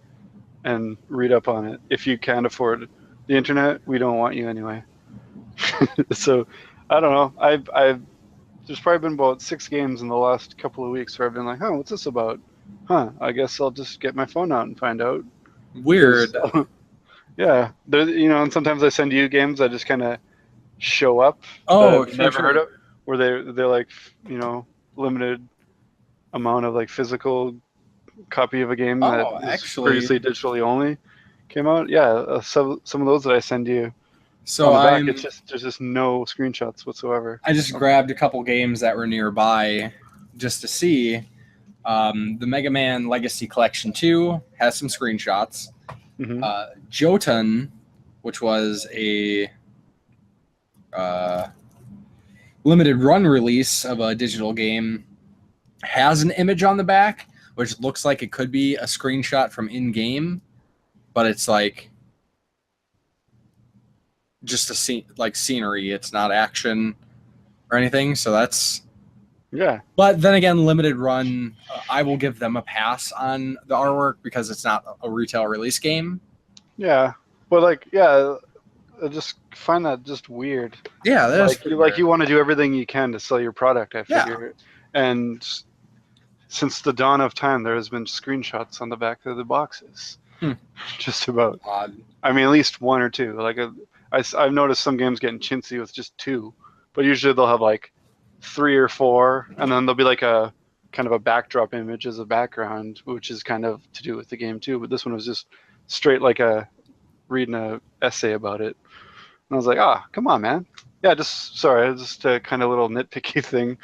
and read up on it. If you can't afford the internet, we don't want you anyway. So I don't know. I've there's probably been about 6 games in the last couple of weeks where I've been like, "Huh, what's this about? Huh, I guess I'll just get my phone out and find out." Weird. Yeah, and sometimes I send you games that just kind of show up. Oh, that I've never heard of, where they're like, limited amount of like physical copy of a game that was previously digitally only came out. Yeah, some of those that I send you. So on the back, there's just no screenshots whatsoever. I just grabbed a couple games that were nearby just to see. The Mega Man Legacy Collection 2 has some screenshots. Mm-hmm. Jotun, which was a limited run release of a digital game, has an image on the back, which looks like it could be a screenshot from in-game, but it's like just scenery. It's not action or anything, so that's... Yeah. But then again, limited run, I will give them a pass on the artwork because it's not a retail release game. Yeah, but I just find that just weird. Yeah, that's like you want to do everything you can to sell your product, I figure. Yeah. And since the dawn of time, there has been screenshots on the back of the boxes. Just about. Odd. I mean, at least 1 or 2. I've noticed some games getting chintzy with just 2, but usually they'll have like 3 or 4, and then there'll be like a kind of a backdrop image as a background, which is kind of to do with the game too. But this one was just straight like reading a essay about it. And I was like, come on, man. Yeah, just a kind of little nitpicky thing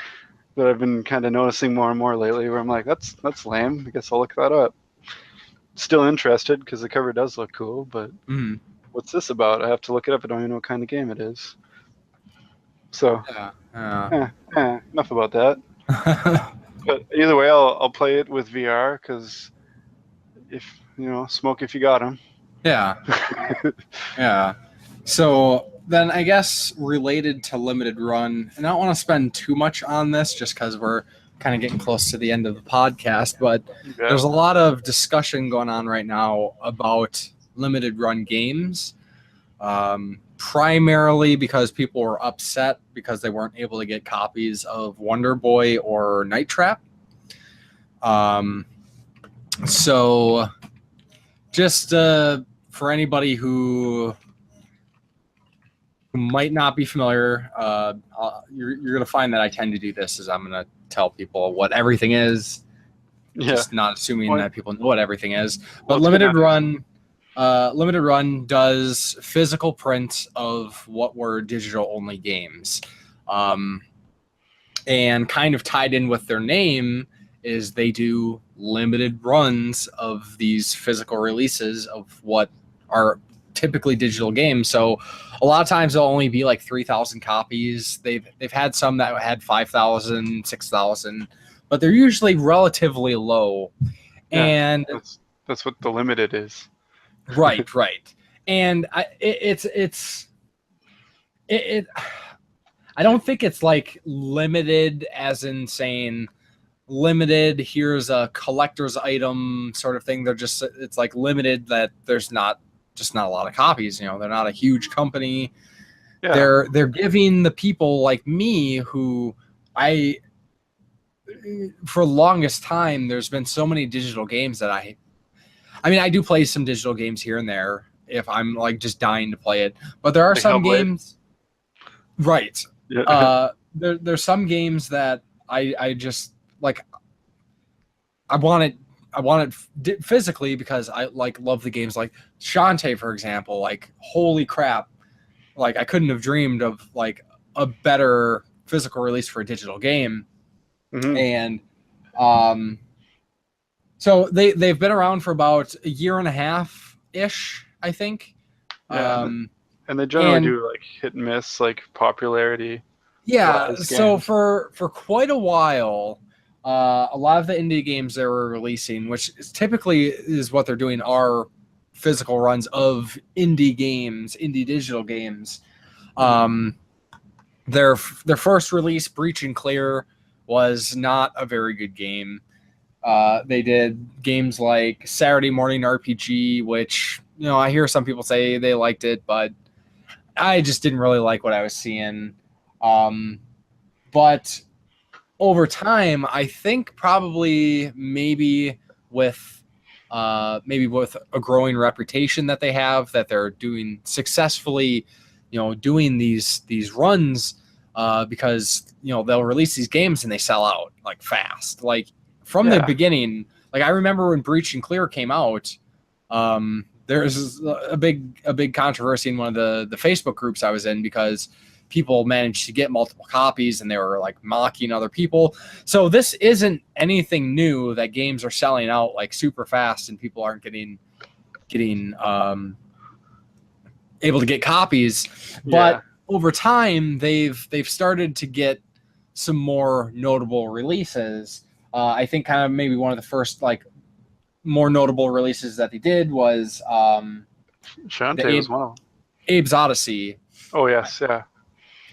that I've been kind of noticing more and more lately, where I'm like, that's lame. I guess I'll look that up. Still interested because the cover does look cool, but what's this about? I have to look it up. I don't even know what kind of game it is. So, enough about that. But either way, I'll play it with VR because smoke if you got them. Yeah. Yeah. So then I guess related to limited run, and I don't want to spend too much on this just because we're kind of getting close to the end of the podcast, but there's a lot of discussion going on right now about limited run games. Primarily because people were upset because they weren't able to get copies of Wonder Boy or Night Trap. So just for anybody who might not be familiar, you're going to find that I tend to do this is I'm going to tell people what everything is, just not assuming that people know what everything is. But Limited Run does physical prints of what were digital-only games. And kind of tied in with their name is they do limited runs of these physical releases of what are typically digital games. So a lot of times they'll only be like 3,000 copies. They've had some that had 5,000, 6,000, but they're usually relatively low. Yeah, and that's what the limited is. Right. And I don't think it's like limited as in saying limited, here's a collector's item sort of thing. It's like limited that there's not a lot of copies. They're not a huge company. Yeah. They're giving the people like me who for the longest time, there's been so many digital games that I do play some digital games here and there. if I'm like just dying to play it. But there are Like some Hellblade? games, right? Yeah. There's some games that I just like. I want it physically because I like love the games like Shantae, for example. Like, holy crap! Like, I couldn't have dreamed of like a better physical release for a digital game. Mhm. And so they've been around for about a year and a half ish, I think. Yeah, Um, and they generally and- do like hit and miss, like popularity. yeah. Wise So games. for quite a while, a lot of the indie games they were releasing, which typically is what they're doing, are physical runs of indie games, indie digital games. Their first release, Breach and Clear, was not a very good game. They did games like Saturday Morning RPG, which, you know, I hear some people say they liked it, but I just didn't really like what I was seeing. But over time, I think probably maybe with a growing reputation that they have, that they're doing successfully, you know, doing these runs, because, you know, they'll release these games and they sell out like fast. Like, from the Yeah. beginning, like I remember when Breach and Clear came out, there's a big controversy in one of the Facebook groups I was in because people managed to get multiple copies and they were like mocking other people. So this isn't anything new that games are selling out like super fast and people aren't getting able to get copies. But Yeah. over time, they've started to get some more notable releases. I think kind of maybe one of the first like more notable releases that they did was Shantae was one of them. Abe's Odyssey. Oh yes, yeah.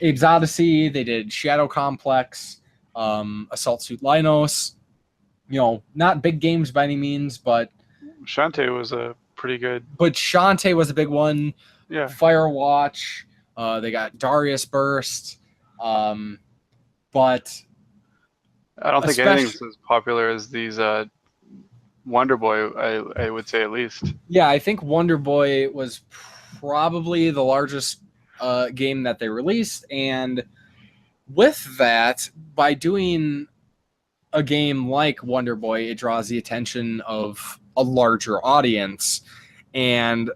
Abe's Odyssey. They did Shadow Complex, Assault Suit Linos. You know, not big games by any means, but Shantae was a pretty good. Shantae was a big one. Yeah. Firewatch. They got Darius Burst. But I don't think anything's as popular as these Wonder Boy. I would say at least. yeah, I think Wonder Boy was probably the largest game that they released, and with that, by doing a game like Wonder Boy, it draws the attention of a larger audience, and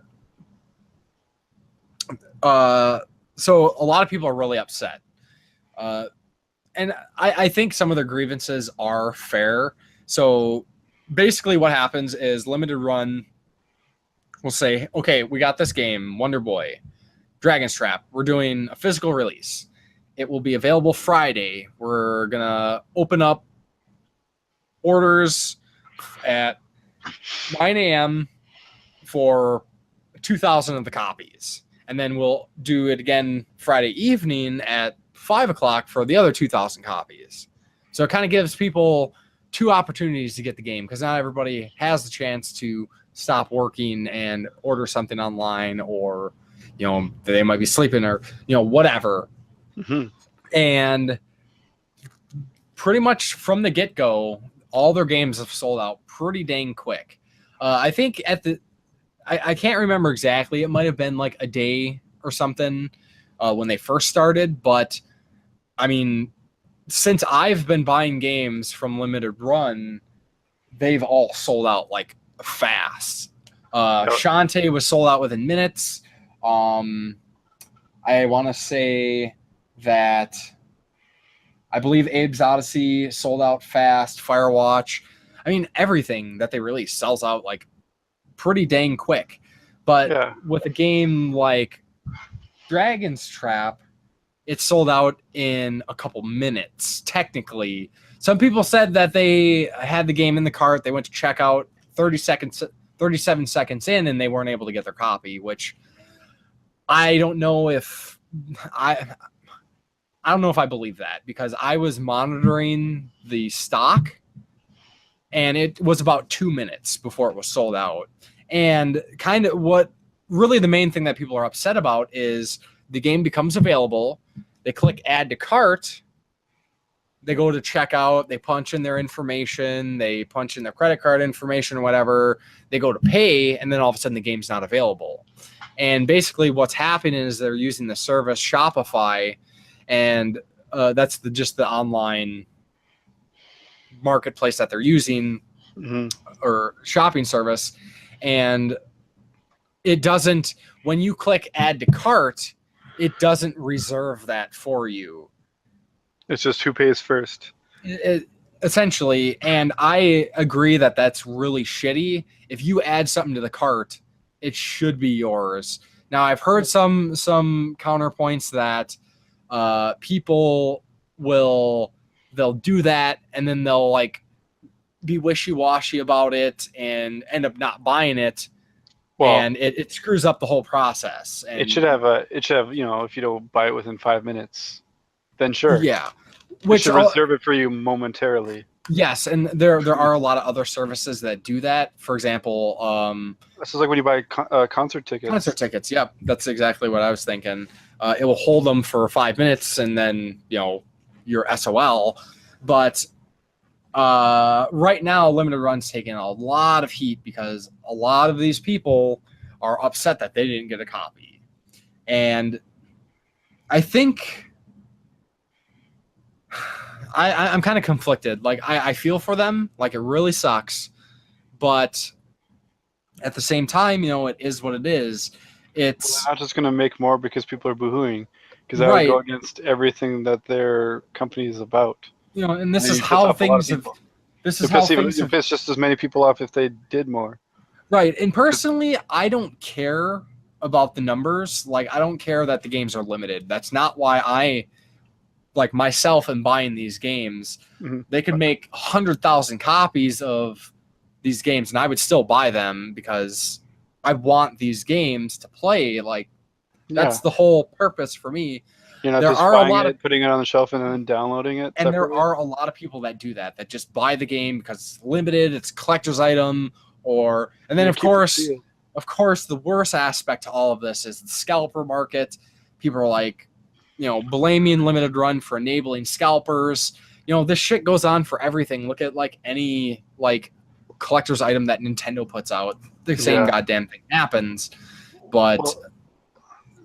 so a lot of people are really upset. And I think some of their grievances are fair. So basically what happens is Limited Run will say, okay, we got this game, Wonder Boy, Dragon's Trap. We're doing a physical release. It will be available Friday. We're going to open up orders at 9 a.m. for 2,000 of the copies. And then we'll do it again Friday evening at 5 o'clock for the other 2,000 copies. So it kind of gives people two opportunities to get the game, because not everybody has the chance to stop working and order something online, or, you know, they might be sleeping, or, you know, whatever. Mm-hmm. And pretty much from the get-go, all their games have sold out pretty dang quick. I think I can't remember exactly. It might have been like a day or something when they first started. But, I mean, since I've been buying games from Limited Run, they've all sold out like fast. Shantae was sold out within minutes. I want to say that I believe Abe's Odyssey sold out fast. Firewatch. I mean, everything that they release sells out like pretty dang quick. But with a game like Dragon's Trap, it sold out in a couple minutes, technically. Some people said that they had the game in the cart, they went to check out 37 seconds in, and they weren't able to get their copy, which I don't know if I don't know if I believe that, because I was monitoring the stock and it was about 2 minutes before it was sold out. And kind of what really the main thing that people are upset about is the game becomes available, they click add to cart, they go to checkout, they punch in their information, they punch in their credit card information or whatever, they go to pay, and then all of a sudden the game's not available. And basically what's happening is they're using the service Shopify, and that's just the online marketplace that they're using, or shopping service. And it doesn't, when you click add to cart, it doesn't reserve that for you. It's just who pays first. Essentially. And I agree that that's really shitty. If you add something to the cart, it should be yours. Now, I've heard some counterpoints that people they'll do that, and then they'll like be wishy-washy about it and end up not buying it. Well, and it screws up the whole process. And it should have, if you don't buy it within 5 minutes, then sure. Yeah. Which should reserve it for you momentarily. Yes, and there are a lot of other services that do that. For example, this is like when you buy concert tickets. Concert tickets, yep. That's exactly what I was thinking. It will hold them for 5 minutes, and then you're SOL. But right now, Limited Run's taking a lot of heat because a lot of these people are upset that they didn't get a copy. And I think I'm kind of conflicted. Like, I feel for them. Like, it really sucks. But at the same time, it is what it is. It's not just going to make more because people are boohooing. Because that would go against everything that their company is about. And this is how things have. This is how things have pissed just as many people off if they did more. Right. And personally, I don't care about the numbers. Like, I don't care that the games are limited. That's not why I, like, myself am buying these games. Mm-hmm. They could make 100,000 copies of these games, and I would still buy them because I want these games to play. Like, that's the whole purpose for me. You're not just buying it, putting it on the shelf, and then downloading it. And there are a lot of people that do that just buy the game because it's limited, it's a collector's item, and then of course, the worst aspect to all of this is the scalper market. People are like, blaming Limited Run for enabling scalpers. This shit goes on for everything. Look at like any like collector's item that Nintendo puts out. The same goddamn thing happens. But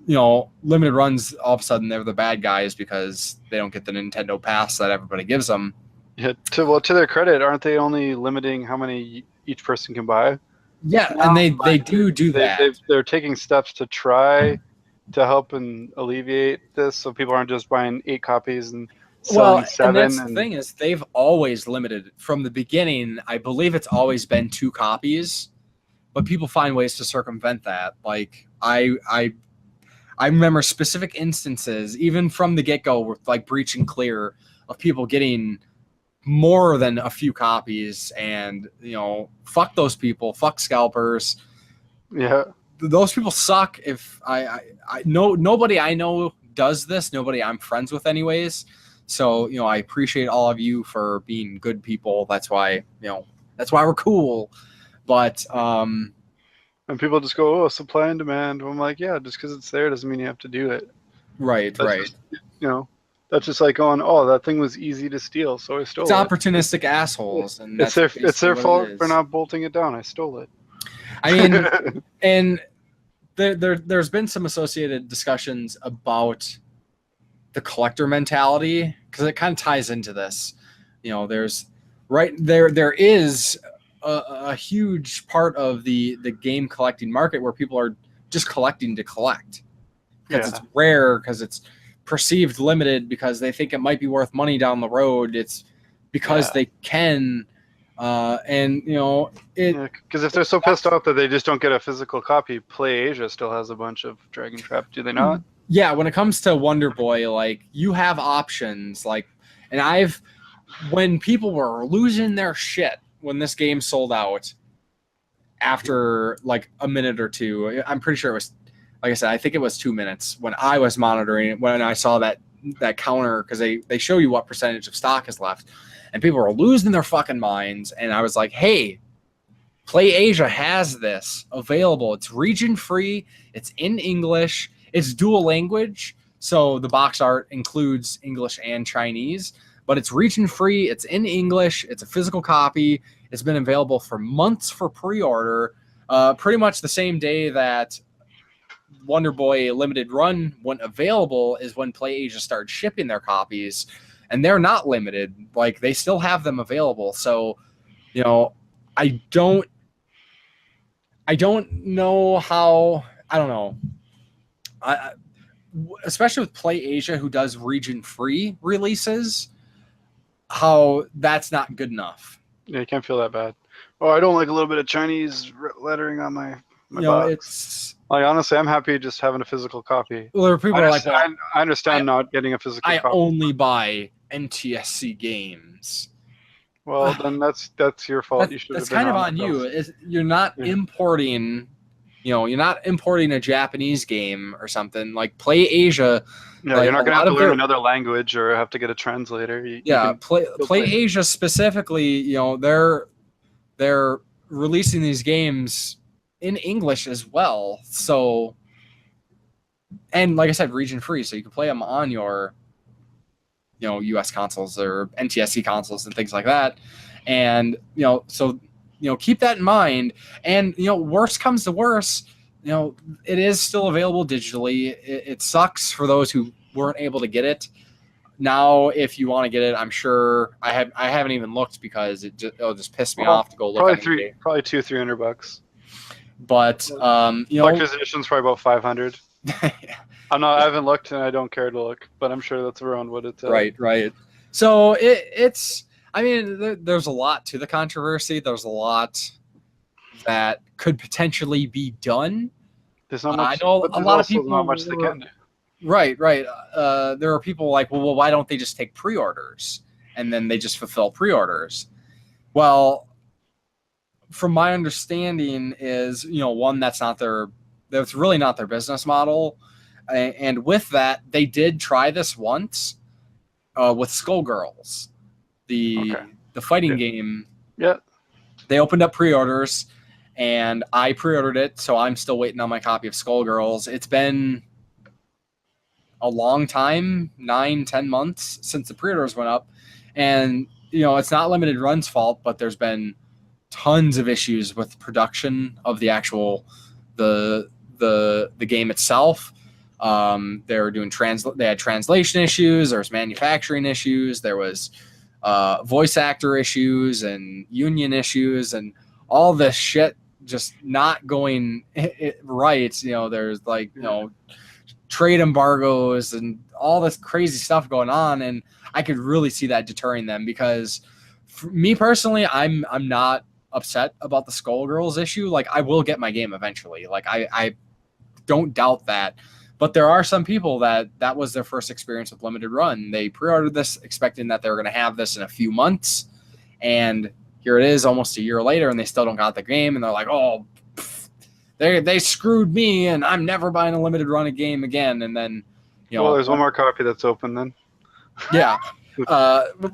Limited Runs, all of a sudden they're the bad guys because they don't get the Nintendo Pass that everybody gives them. Yeah. To their credit, aren't they only limiting how many each person can buy? Yeah, and they do that. They're taking steps to try to help and alleviate this, so people aren't just buying 8 copies and selling 7. And that's the thing is, they've always limited from the beginning. I believe it's always been 2 copies, but people find ways to circumvent that. Like I remember specific instances, even from the get-go, with like Breach and Clear, of people getting more than a few copies, and fuck those people, fuck scalpers. Yeah. Those people suck. If I know nobody I know does this, nobody I'm friends with anyways. So, I appreciate all of you for being good people. That's why we're cool. But and people just go, supply and demand. I'm like, yeah, just because it's there doesn't mean you have to do it. Right. Just, that's just like going, that thing was easy to steal, so I stole it. It's opportunistic assholes, and it's their fault for not bolting it down. I stole it. I mean, and there's been some associated discussions about the collector mentality, because it kind of ties into this. There is a huge part of the game collecting market where people are just collecting to collect because it's rare, because it's perceived limited, because they think it might be worth money down the road. It's because they can. Because if they're so pissed off that they just don't get a physical copy, Play Asia still has a bunch of Dragon Trap, do they not? Yeah, when it comes to Wonder Boy, like, you have options, like, and when people were losing their shit when this game sold out after like a minute or two, I'm pretty sure it was, like I said, I think it was 2 minutes when I was monitoring it, when I saw that counter, because they show you what percentage of stock is left. And people were losing their fucking minds. And I was like, hey, Play Asia has this available. It's region free. It's in English. It's dual language. So the box art includes English and Chinese. But it's region free. It's in English. It's a physical copy. It's been available for months for pre-order. Pretty much the same day that Wonder Boy limited run went available is when PlayAsia started shipping their copies, and they're not limited. Like, they still have them available. So, I don't know how. I don't know. Especially with PlayAsia, who does region-free releases, how that's not good enough. Yeah, you can't feel that bad. Oh, I don't like a little bit of Chinese lettering on my box. It's like, honestly, I'm happy just having a physical copy. Well, there are people like, well, I understand not getting a physical copy. I only buy NTSC games. Well, then that's your fault. You should have That's been kind of on you. You're not importing. You're not importing a Japanese game or something like PlayAsia. Yeah, like, you're not gonna have to learn another language or have to get a translator. PlayAsia specifically. They're releasing these games in English as well. So, and like I said, region free, so you can play them on your, U.S. consoles or NTSC consoles and things like that. And keep that in mind. And worst comes to worst, it is still available digitally. It sucks for those who weren't able to get it. Now, if you want to get it, I'm sure I haven't even looked because it'll just piss me off to go look. Probably $200-$300. But collector's edition's probably about 500. Yeah. I haven't looked and I don't care to look, but I'm sure that's around what it's. Right. So it's. I mean, there's a lot to the controversy. There's a lot that could potentially be done. There's not much. I know a lot of people. Not much they can do. Right. There are people like, well, why don't they just take pre-orders and then they just fulfill pre-orders? Well, from my understanding is, one, that's really not their business model. And with that, they did try this once with Skullgirls, the fighting game. Yeah. They opened up pre-orders and I pre-ordered it. So I'm still waiting on my copy of Skullgirls. It's been a long time, 9-10 months since the pre-orders went up, and it's not Limited Run's fault, but there's been tons of issues with production of the actual the game itself. They were doing they had translation issues, there was manufacturing issues, there was voice actor issues and union issues, and all this shit just not going right. There's trade embargoes and all this crazy stuff going on, and I could really see that deterring them, because for me personally, I'm not upset about the Skullgirls issue. Like, I will get my game eventually. Like, I don't doubt that. But there are some people that was their first experience with Limited Run. They pre-ordered this expecting that they were going to have this in a few months, and here it is almost a year later, and they still don't got the game, and they're like, oh, they screwed me, and I'm never buying a Limited Run game again. And then, well, there's one more copy that's open then. Yeah,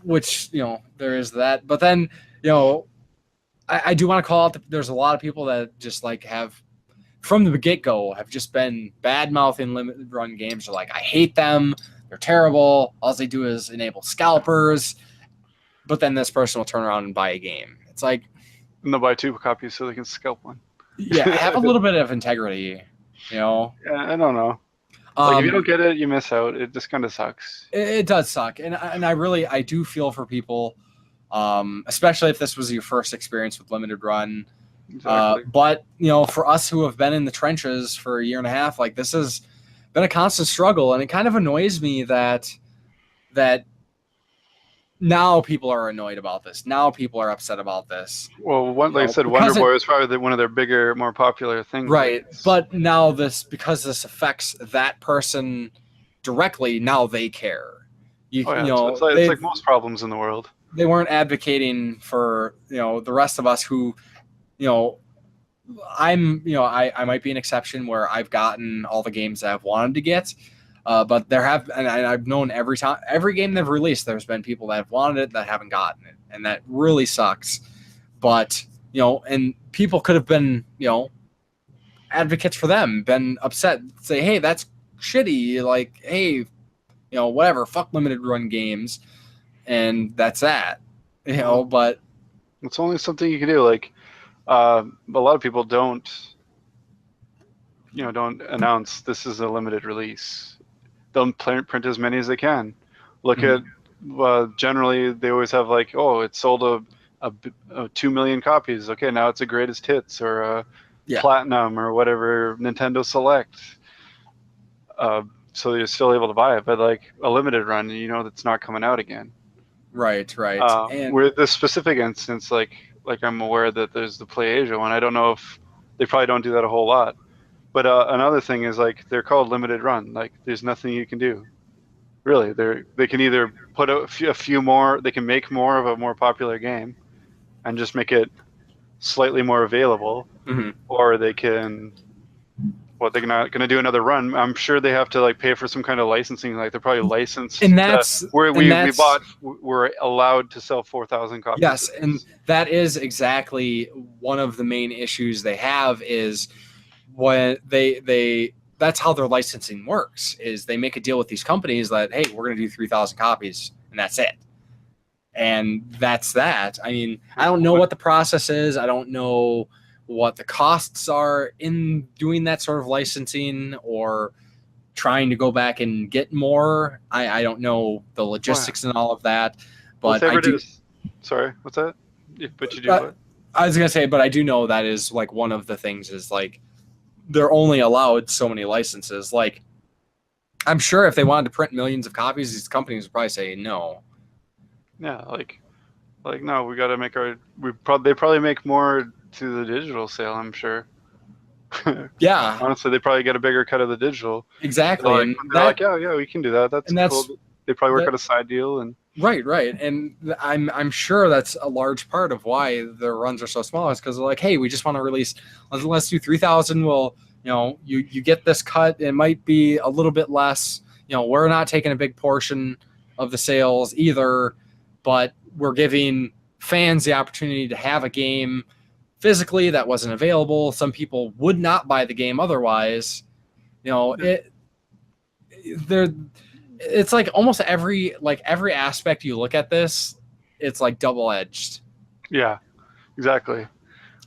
which there is that. But then I do want to call out that there's a lot of people that just have from the get-go have just been bad-mouthing Limited Run games. They're like, I hate them. They're terrible. All they do is enable scalpers. But then this person will turn around and buy a game. It's like, and they'll buy 2 copies so they can scalp one. Yeah, have a little bit of integrity, Yeah, I don't know. If you don't get it, you miss out. It just kind of sucks. It does suck, and I do feel for people, especially if this was your first experience with Limited Run. Exactly. But for us who have been in the trenches for a year and a half, this has been a constant struggle, and it kind of annoys me that now people are annoyed about this. Now people are upset about this. Well, like I said, Wonder Boy was probably one of their bigger, more popular things. Right. But now because this affects that person directly, now they care. It's like most problems in the world. They weren't advocating for, the rest of us who, I might be an exception where I've gotten all the games that I've wanted to get. But and I've known every game they've released, there's been people that have wanted it that haven't gotten it, and that really sucks. But and people could have been advocates for them, been upset, say, hey, that's shitty. Like, hey, whatever, fuck Limited Run games, and that's that. But it's only something you can do. Like, a lot of people don't don't announce this is a limited release. They'll print as many as they can. Look at generally they always have like, oh, it sold a 2 million copies. Okay, now it's a greatest hits or a platinum or whatever, Nintendo Select. So you're still able to buy it, but like a limited run, that's not coming out again. Right. And with this specific instance, like I'm aware that there's the Play Asia one. I don't know if they probably don't do that a whole lot. But another thing is like they're called limited run. Like there's nothing you can do. Really, they can either put a few more. They can make more of a more popular game, and just make it slightly more available, or they can. They're not going to do another run. I'm sure they have to like pay for some kind of licensing. Like they're probably licensed. And that's we're allowed to sell 4,000 copies. Yes, and that is exactly one of the main issues they have is when that's how their licensing works. Is they make a deal with these companies that, hey, we're going to do 3,000 copies and that's it. And that's that. I mean, I don't know what the process is. I don't know what the costs are in doing that sort of licensing or trying to go back and get more. I don't know the logistics and all of that, but I do. Sorry, what's that? But you do what? I was gonna say, but I do know that is like one of the things is like they're only allowed so many licenses. Like I'm sure if they wanted to print millions of copies, these companies would probably say no. Yeah, like no, we got to make they probably make more to the digital sale, I'm sure. Yeah. Honestly, they probably get a bigger cut of the digital. Exactly. They're like, yeah, we can do that. That's cool. They probably work out a side deal and. Right. And I'm sure that's a large part of why their runs are so small is because they're like, hey, we just want to release. Let's do 3,000. Well, you get this cut. It might be a little bit less. We're not taking a big portion of the sales either, but we're giving fans the opportunity to have a game physically that wasn't available. Some people would not buy the game otherwise. It's like almost every aspect you look at this, it's like double-edged. Yeah, exactly.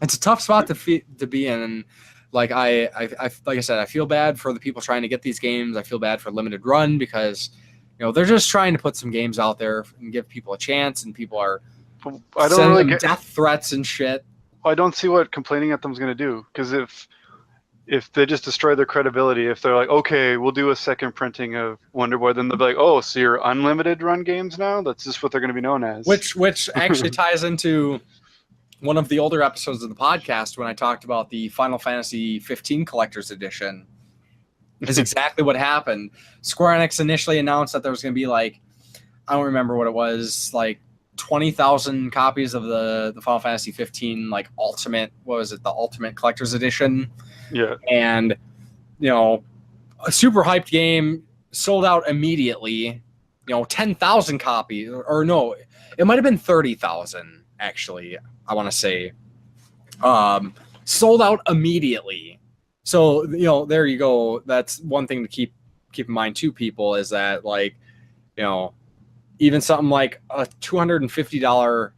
It's a tough spot to be in. And like like I said, I feel bad for the people trying to get these games. I feel bad for Limited Run because they're just trying to put some games out there and give people a chance, and people are sending them death threats and shit. I don't see what complaining at them is going to do, because if they just destroy their credibility, if they're like, okay, we'll do a second printing of Wonder Boy, then they'll be like, oh, so you're unlimited run games now? That's just what they're going to be known as. Which actually ties into one of the older episodes of the podcast when I talked about the Final Fantasy 15 Collector's Edition. Is exactly what happened. Square Enix initially announced that there was going to be like, I don't remember what it was, like 20,000 copies of the Final Fantasy 15 like ultimate, what was it, the Ultimate Collector's Edition. Yeah. And a super hyped game, sold out immediately. 10,000 copies, or no, it might have been 30,000 actually, I want to say. Sold out immediately. So there you go. That's one thing to keep in mind too, people, is that like even something like a $250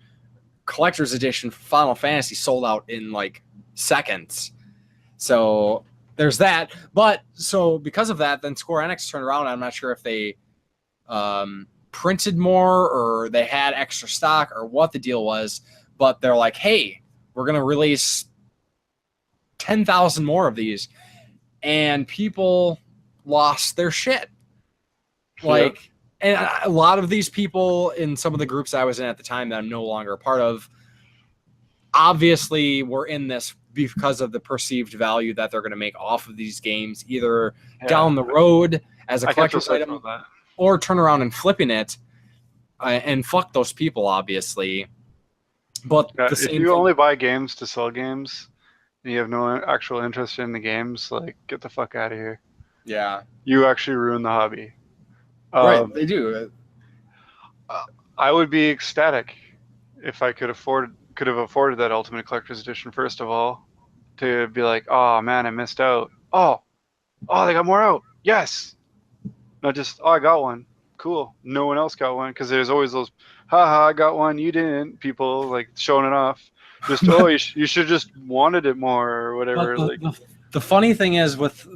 collector's edition Final Fantasy sold out in like seconds. So there's that. But so because of that, then Square Enix turned around. I'm not sure if they printed more or they had extra stock or what the deal was, but they're like, hey, we're going to release 10,000 more of these. And people lost their shit. Like, and a lot of these people in some of the groups I was in at the time that I'm no longer a part of, obviously were in this because of the perceived value that they're going to make off of these games, either down the road as a collector's item or turn around and flipping it. And fuck those people, obviously. But if you only buy games to sell games and you have no actual interest in the games, like, get the fuck out of here. Yeah. You actually ruin the hobby. Right, they do. I would be ecstatic if I could have afforded that Ultimate Collector's Edition, first of all, to be like, oh man, I missed out. Oh, they got more out. Yes. Not just, I got one. Cool. No one else got one, because there's always those, haha, I got one, you didn't. People like showing it off. Just, you should just wanted it more or whatever. The the funny thing is with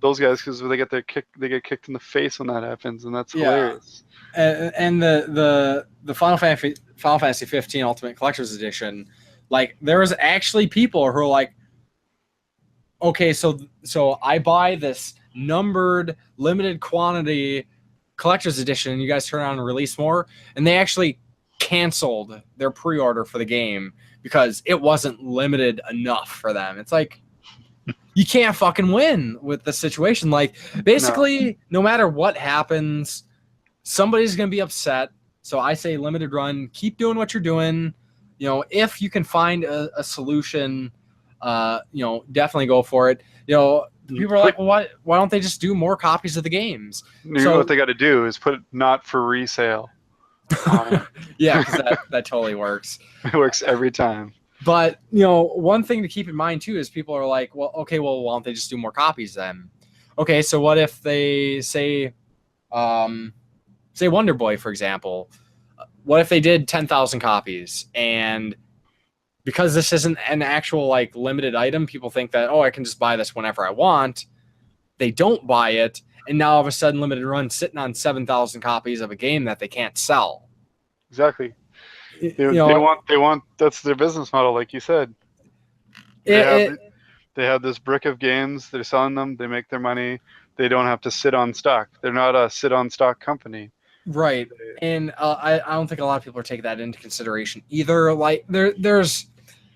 those guys, because they get kicked in the face when that happens, and that's Yeah. hilarious. And the Final Fantasy 15 Ultimate Collector's Edition, like there was actually people who are like, okay, so I buy this numbered limited quantity collector's edition, and you guys turn around and release more, and they actually canceled their pre-order for the game because it wasn't limited enough for them. It's like, you can't fucking win with the situation. Like, basically, no matter what happens, somebody's going to be upset. So I say limited run, keep doing what you're doing. You know, if you can find a solution, you know, definitely go for it. You know, people are like, well, why don't they just do more copies of the games? You know what they got to do is put not for resale. Yeah, because that totally works. It works every time. But, you know, one thing to keep in mind, too, is people are like, well, okay, well, why don't they just do more copies then? Okay, so what if they say Wonder Boy, for example, what if they did 10,000 copies, and because this isn't an actual like limited item, people think that, oh, I can just buy this whenever I want. They don't buy it, and now all of a sudden limited run sitting on 7,000 copies of a game that they can't sell. Exactly. They want that's their business model, like you said. They have this brick of games, they're selling them, they make their money, they don't have to sit on stock. They're not a sit on stock company. Right. And I don't think a lot of people are taking that into consideration either. Like there's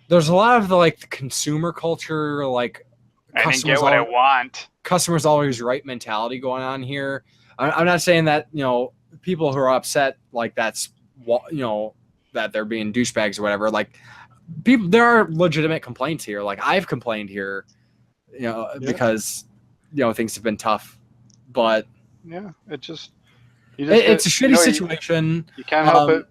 a lot of the like the consumer culture, like I didn't get what I want. Customers always right mentality going on here. I'm not saying that, you know, people who are upset like that's, you know, that they're being douchebags or whatever. Like people, there are legitimate complaints here. Like I've complained here, you know, because, you know, things have been tough, but yeah, it's a shitty situation. You can't help it.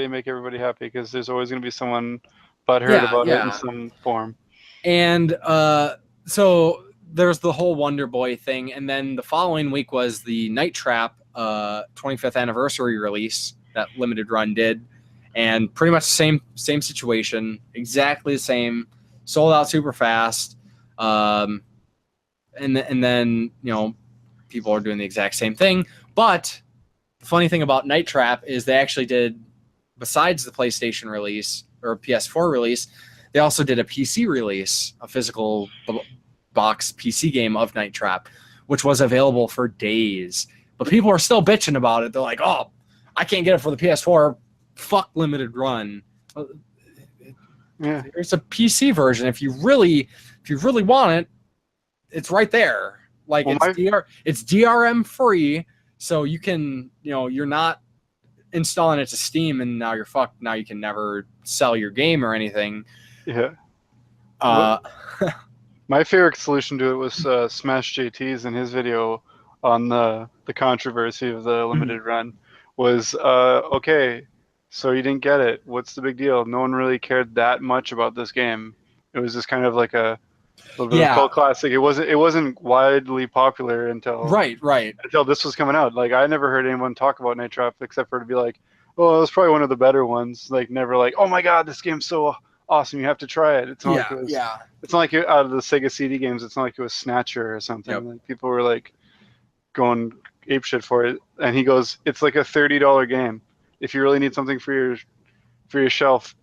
Make everybody happy, because there's always going to be someone butthurt about it in some form. And so there's the whole Wonder Boy thing, and then the following week was the Night Trap 25th anniversary release that Limited Run did, and pretty much same situation, exactly the same, sold out super fast, and then you know people are doing the exact same thing, but the funny thing about Night Trap is they actually did, besides the PlayStation release or PS4 release, they also did a PC release, a physical box PC game of Night Trap, which was available for days. But people are still bitching about it. They're like, oh, I can't get it for the PS4. Fuck limited run. Yeah. There's a PC version. If you really want it, it's right there. Like, well, it's DRM free. So you can, you know, you're not installing it to Steam and now you're fucked. Now you can never sell your game or anything. Yeah. My favorite solution to it was Smash JT's in his video on the controversy of the limited run was, okay, so you didn't get it. What's the big deal? No one really cared that much about this game. It was just kind of like a little bit of a cult classic. It wasn't widely popular until until this was coming out. Like I never heard anyone talk about Night Trap except for to be like, oh, it was probably one of the better ones. Like never like, oh my god, this game's so awesome, you have to try it. It's not like it was, it's not like out of the Sega CD games. It's not like it was Snatcher or something. Yep. Like people were like going apeshit for it, and he goes, it's like a $30 game. If you really need something for your shelf,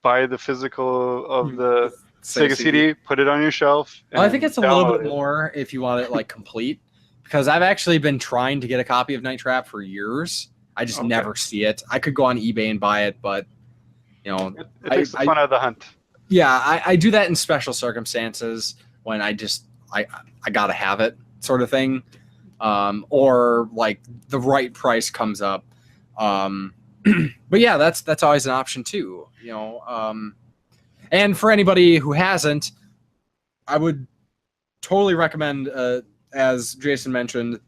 buy the physical of the Sega CD, put it on your shelf. Well, I think it's a little bit more if you want it like complete, because I've actually been trying to get a copy of Night Trap for years. I just never see it. I could go on eBay and buy it, but you know, it takes the fun out of the hunt. Yeah, I do that in special circumstances when I gotta have it, sort of thing, or like the right price comes up. But yeah, that's always an option too, you know. And for anybody who hasn't, I would totally recommend, as Jason mentioned,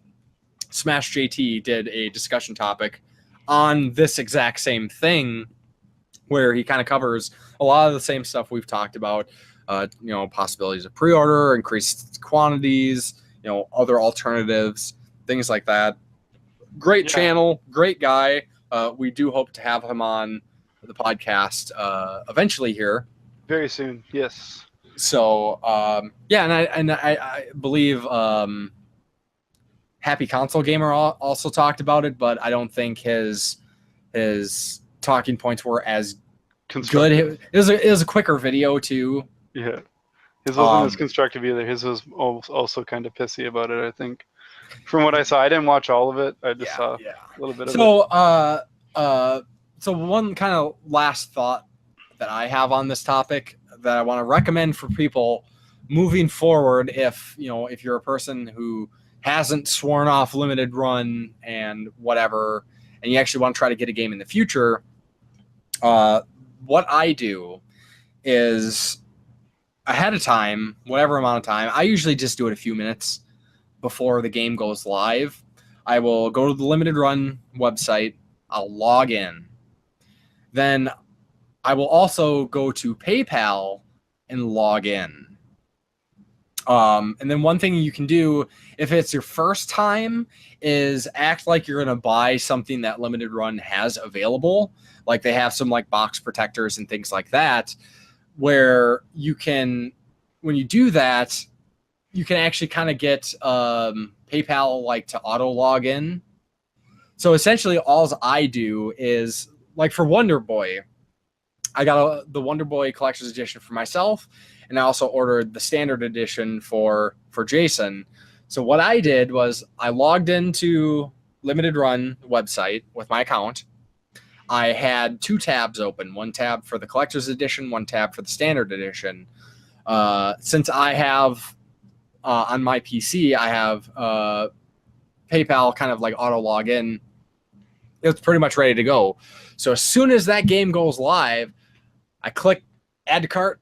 Smash JT did a discussion topic on this exact same thing, where he kind of covers a lot of the same stuff we've talked about, you know, possibilities of pre-order, increased quantities, you know, other alternatives, things like that. Great channel, great guy. We do hope to have him on the podcast eventually here. Very soon, yes. So and I believe Happy Console Gamer also talked about it, but I don't think his talking points were as good. It was a quicker video too. Yeah, his wasn't as constructive either. His was also kind of pissy about it, I think. From what I saw, I didn't watch all of it. I just saw a little bit of it. So one kind of last thought that I have on this topic that I want to recommend for people moving forward, if you're a person who hasn't sworn off limited run and whatever, and you actually want to try to get a game in the future, what I do is ahead of time, whatever amount of time, I usually just do it a few minutes before the game goes live. I will go to the limited run website, I'll log in. Then I will also go to PayPal and log in. And then one thing you can do if it's your first time is act like you're going to buy something that limited run has available. Like they have some like box protectors and things like that, where you can, when you do that, you can actually kind of get PayPal like to auto log in. So essentially all I do is, like for Wonder Boy, I got the Wonder Boy Collector's Edition for myself, and I also ordered the standard edition for Jason. So what I did was I logged into Limited Run website with my account. I had 2 tabs open, one tab for the Collector's Edition, one tab for the standard edition. Since I have on my PC, I have PayPal kind of like auto login. It's pretty much ready to go. So as soon as that game goes live, I click add to cart,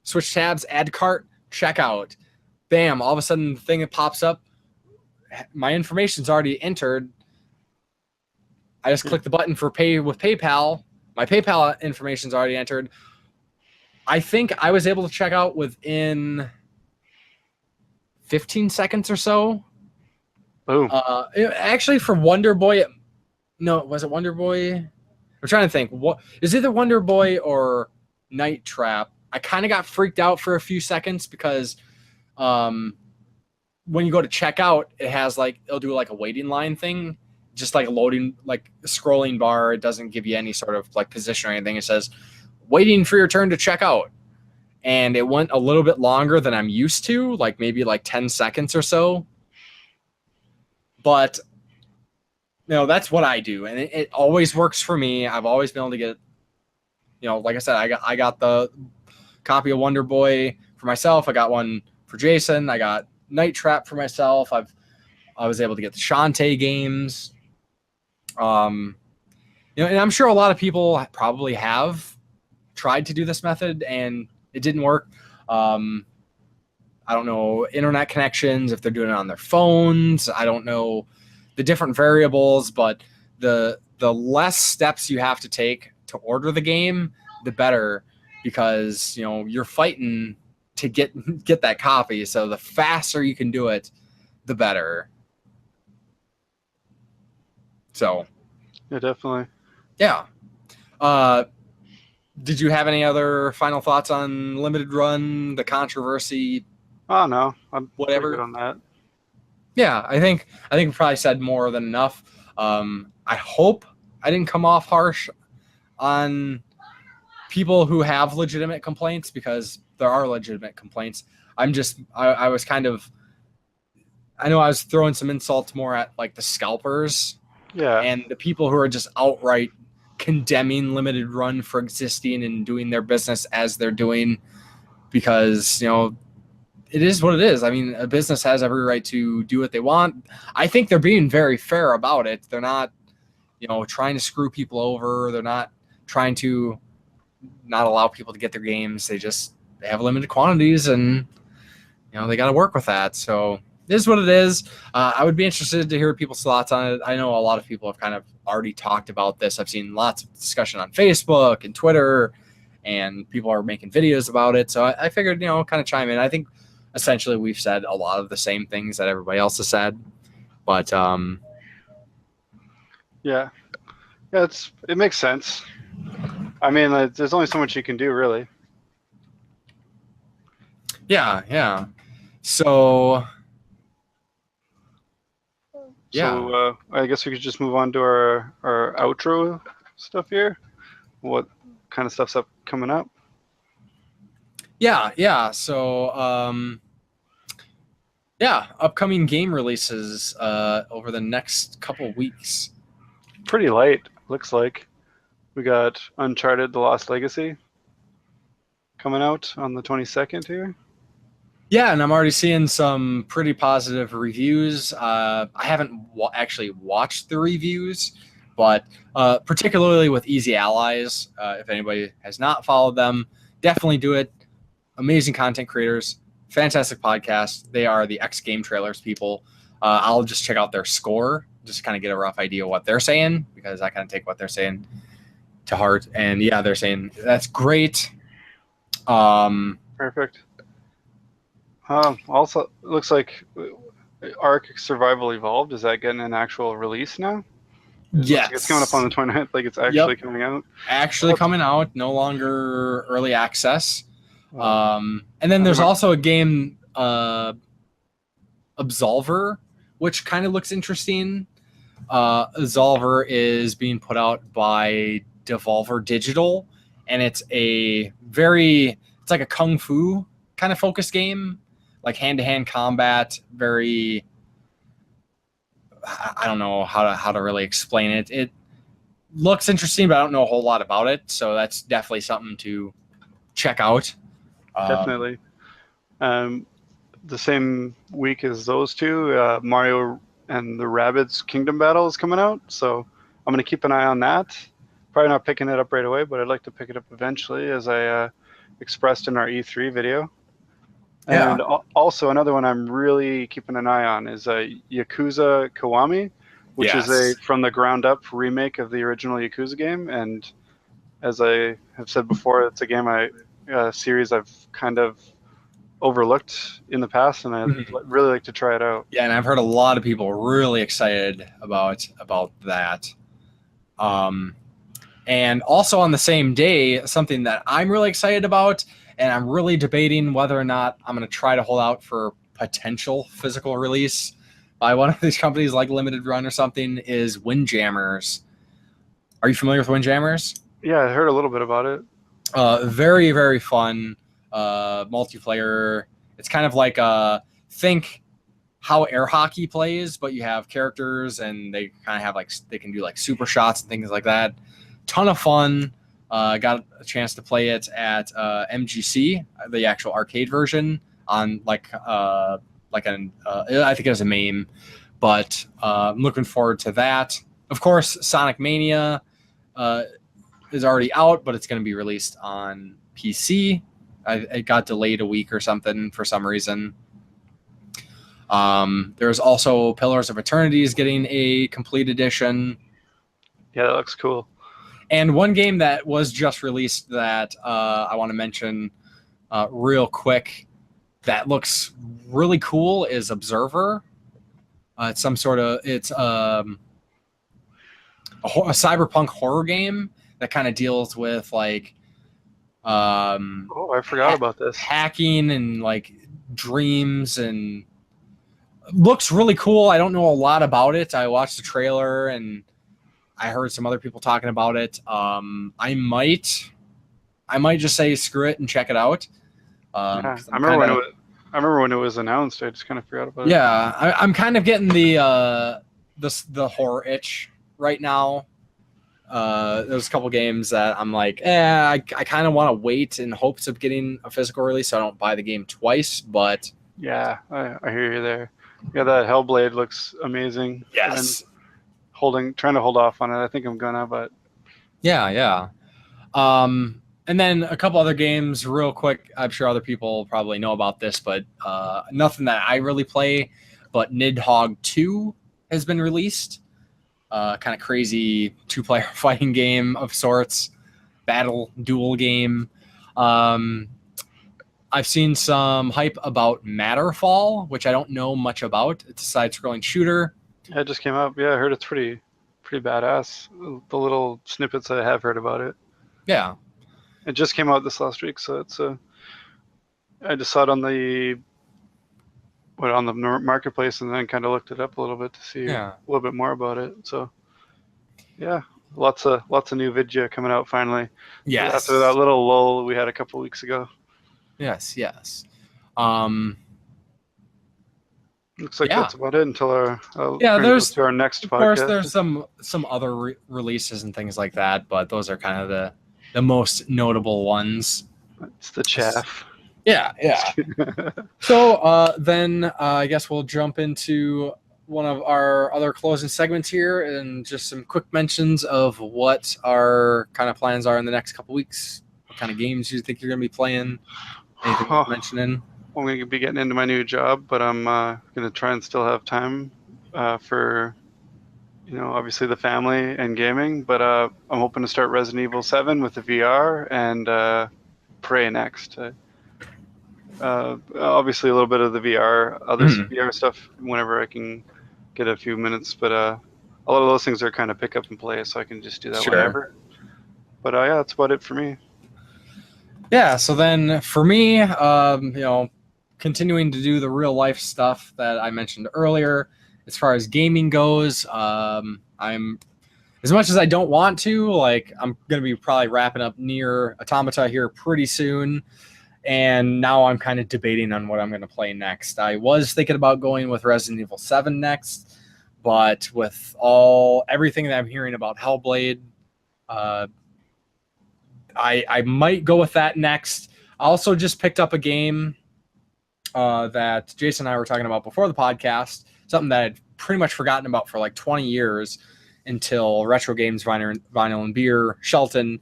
switch tabs, add to cart, checkout. Bam, all of a sudden the thing that pops up, my information's already entered. I just click the button for pay with PayPal. My PayPal information's already entered. I think I was able to check out within 15 seconds or so. Boom. Actually, for Wonder Boy, no, was it Wonder Boy? I'm trying to think. What is either Wonder Boy or Night Trap? I kind of got freaked out for a few seconds because when you go to checkout, it has like, it'll do like a waiting line thing, just like a loading, like a scrolling bar. It doesn't give you any sort of like position or anything. It says waiting for your turn to check out. And it went a little bit longer than I'm used to, like maybe like 10 seconds or so. But that's what I do, and it always works for me. I've always been able to get, like I said, I got the copy of Wonder Boy for myself. I got one for Jason. I got Night Trap for myself. I was able to get the Shantae games. And I'm sure a lot of people probably have tried to do this method and it didn't work. I don't know internet connections, if they're doing it on their phones. I don't know the different variables, but the less steps you have to take to order the game, the better, because you're fighting to get that copy. So the faster you can do it, the better. So yeah, definitely. Yeah. Did you have any other final thoughts on Limited Run, the controversy? Oh no, I'm whatever good on that. Yeah, I think we probably said more than enough. I hope I didn't come off harsh on people who have legitimate complaints, because there are legitimate complaints. I was kind of, I know I was throwing some insults more at like the scalpers, and the people who are just outright condemning Limited Run for existing and doing their business as they're doing, because it is what it is. I mean, a business has every right to do what they want. I think they're being very fair about it. They're not, trying to screw people over. They're not trying to not allow people to get their games. They have limited quantities, and they got to work with that. So it is what it is. I would be interested to hear people's thoughts on it. I know a lot of people have kind of already talked about this. I've seen lots of discussion on Facebook and Twitter, and people are making videos about it. So I figured, kind of chime in. I think essentially we've said a lot of the same things that everybody else has said, but it makes sense. I mean, there's only so much you can do, really. Yeah. So yeah. So I guess we could just move on to our outro stuff here. What kind of stuff's coming up? Yeah. So upcoming game releases over the next couple weeks. Pretty light, looks like. We got Uncharted: The Lost Legacy coming out on the 22nd here. Yeah, and I'm already seeing some pretty positive reviews. I haven't actually watched the reviews, but particularly with Easy Allies, if anybody has not followed them, definitely do it. Amazing content creators, fantastic podcast. They are the X Game Trailers people. I'll just check out their score, just kind of get a rough idea of what they're saying, because I kind of take what they're saying to heart. And yeah, they're saying that's great. Perfect. Also, it looks like Ark Survival Evolved, is that getting an actual release now? Yes. Like it's coming up on the 29th, like it's actually coming out. Actually coming out, no longer early access. And then there's also a game, Absolver, which kind of looks interesting. Absolver is being put out by Devolver Digital, and it's like a kung fu kind of focused game, like hand-to-hand combat. Very, I don't know how to really explain it. It looks interesting, but I don't know a whole lot about it. So that's definitely something to check out. Definitely. The same week as those two, Mario and the Rabbids Kingdom Battle is coming out. So I'm going to keep an eye on that. Probably not picking it up right away, but I'd like to pick it up eventually, as I expressed in our E3 video. Yeah. And also another one I'm really keeping an eye on is Yakuza Kiwami, which is from the ground up remake of the original Yakuza game. And as I have said before, it's a game series I've kind of overlooked in the past, and I'd really like to try it out. Yeah, and I've heard a lot of people really excited about that. And also on the same day, something that I'm really excited about, and I'm really debating whether or not I'm going to try to hold out for potential physical release by one of these companies like Limited Run or something, is Windjammers. Are you familiar with Windjammers? Yeah, I heard a little bit about it. Very, very fun multiplayer. It's kind of like think how air hockey plays, but you have characters and they kind of have they can do like super shots and things like that. Ton of fun. Got a chance to play it at MGC, the actual arcade version, on I think it was a MAME, but I'm looking forward to that. Of course, Sonic Mania is already out, but it's going to be released on PC. It got delayed a week or something for some reason. There's also Pillars of Eternity is getting a complete edition. Yeah, that looks cool. And one game that was just released that I want to mention real quick that looks really cool is Observer. It's a cyberpunk horror game that kind of deals with I forgot about this. Hacking and like dreams, and looks really cool. I don't know a lot about it. I watched the trailer and I heard some other people talking about it. I might just say screw it and check it out. I remember when it was announced. I just kind of forgot about it. Yeah, I'm kind of getting the horror itch right now. There's a couple games that I'm like, I kind of want to wait in hopes of getting a physical release so I don't buy the game twice. But yeah, I hear you there. Yeah, that Hellblade looks amazing. Yes. Trying to hold off on it. I think I'm gonna, but yeah. And then a couple other games real quick. I'm sure other people probably know about this, but nothing that I really play. But Nidhogg 2 has been released. Kind of crazy 2-player fighting game of sorts, battle duel game. I've seen some hype about Matterfall, which I don't know much about. It's a side-scrolling shooter. Yeah, it just came out. Yeah, I heard it's pretty badass. The little snippets I have heard about it. Yeah. It just came out this last week, so it's I just saw it on the marketplace, and then kind of looked it up a little bit to see a little bit more about it. So yeah, lots of new vidya coming out finally. Yes. After that little lull we had a couple weeks ago. Yes. Looks like that's about it until our there's to our next podcast. Of course, there's some other releases and things like that, but those are kind of the most notable ones. It's the chaff. Yeah. So then I guess we'll jump into one of our other closing segments here, and just some quick mentions of what our kind of plans are in the next couple weeks. What kind of games you think you're going to be playing? Anything worth mentioning? I'm going to be getting into my new job, but I'm going to try and still have time for, obviously the family and gaming. But I'm hoping to start Resident Evil 7 with the VR and Prey next. Obviously a little bit of the VR, VR stuff whenever I can get a few minutes. But a lot of those things are kind of pick up and play, so I can just do that whenever. But yeah, that's about it for me. Yeah, so then for me, continuing to do the real life stuff that I mentioned earlier. As far as gaming goes, I'm, as much as I don't want to, I'm going to be probably wrapping up near Automata here pretty soon. And now I'm kind of debating on what I'm going to play next. I was thinking about going with Resident Evil 7 next, but with everything that I'm hearing about Hellblade, I might go with that next. I also just picked up a game that Jason and I were talking about before the podcast, something that I'd pretty much forgotten about for like 20 years until Retro Games Vinyl and Beer Shelton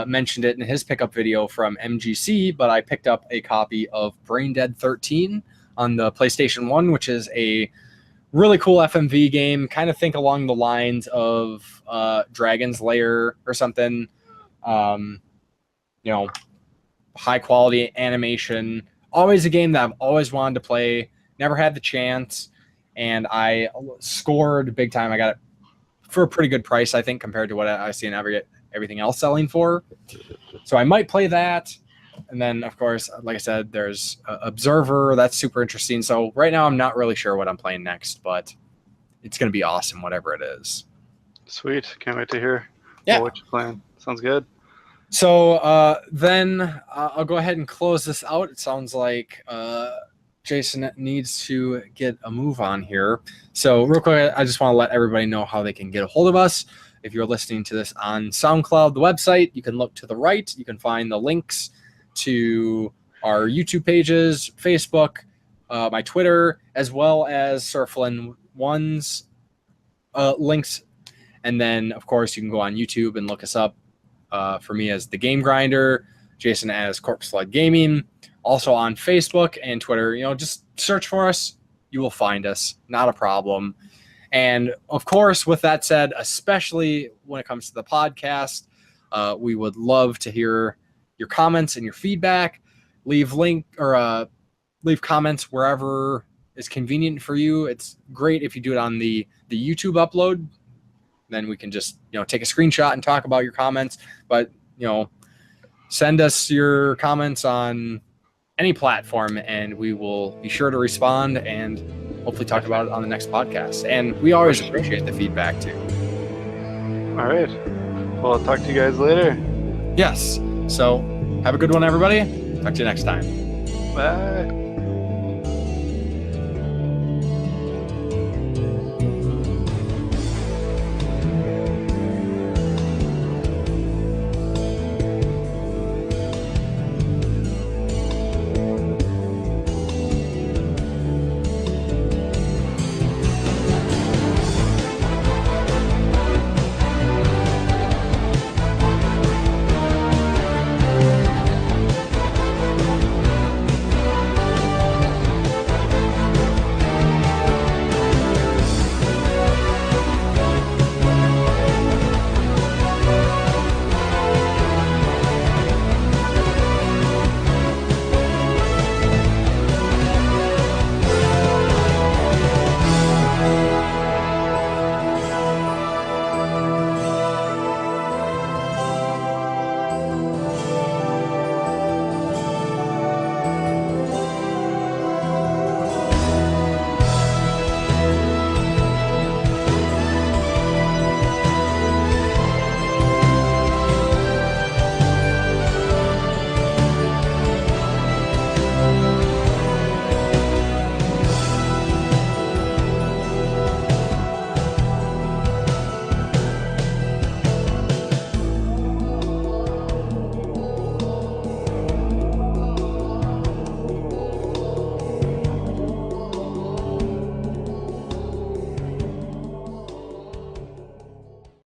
mentioned it in his pickup video from MGC, but I picked up a copy of Brain Dead 13 on the PlayStation 1, which is a really cool FMV game. Kind of think along the lines of Dragon's Lair or something. High quality animation. Always a game that I've always wanted to play. Never had the chance, and I scored big time. I got it for a pretty good price, I think, compared to what I see in everything else selling for. So I might play that. And then, of course, like I said, there's Observer. That's super interesting. So right now I'm not really sure what I'm playing next, but it's going to be awesome, whatever it is. Sweet. Can't wait to hear what you're playing. Sounds good. So then I'll go ahead and close this out. It sounds like Jason needs to get a move on here. So real quick, I just want to let everybody know how they can get a hold of us. If you're listening to this on SoundCloud, the website, you can look to the right. You can find the links to our YouTube pages, Facebook, my Twitter, as well as Surflin One's links. And then, of course, you can go on YouTube and look us up. For me as The Game Grinder, Jason as Corpse Flood Gaming. Also on Facebook and Twitter, just search for us. You will find us. Not a problem. And of course, with that said, especially when it comes to the podcast, we would love to hear your comments and your feedback. Leave comments wherever is convenient for you. It's great if you do it on the YouTube upload. Then we can just, take a screenshot and talk about your comments. But, send us your comments on any platform, and we will be sure to respond and hopefully talk about it on the next podcast. And we always appreciate the feedback, too. All right. Well, I'll talk to you guys later. Yes. So have a good one, everybody. Talk to you next time. Bye.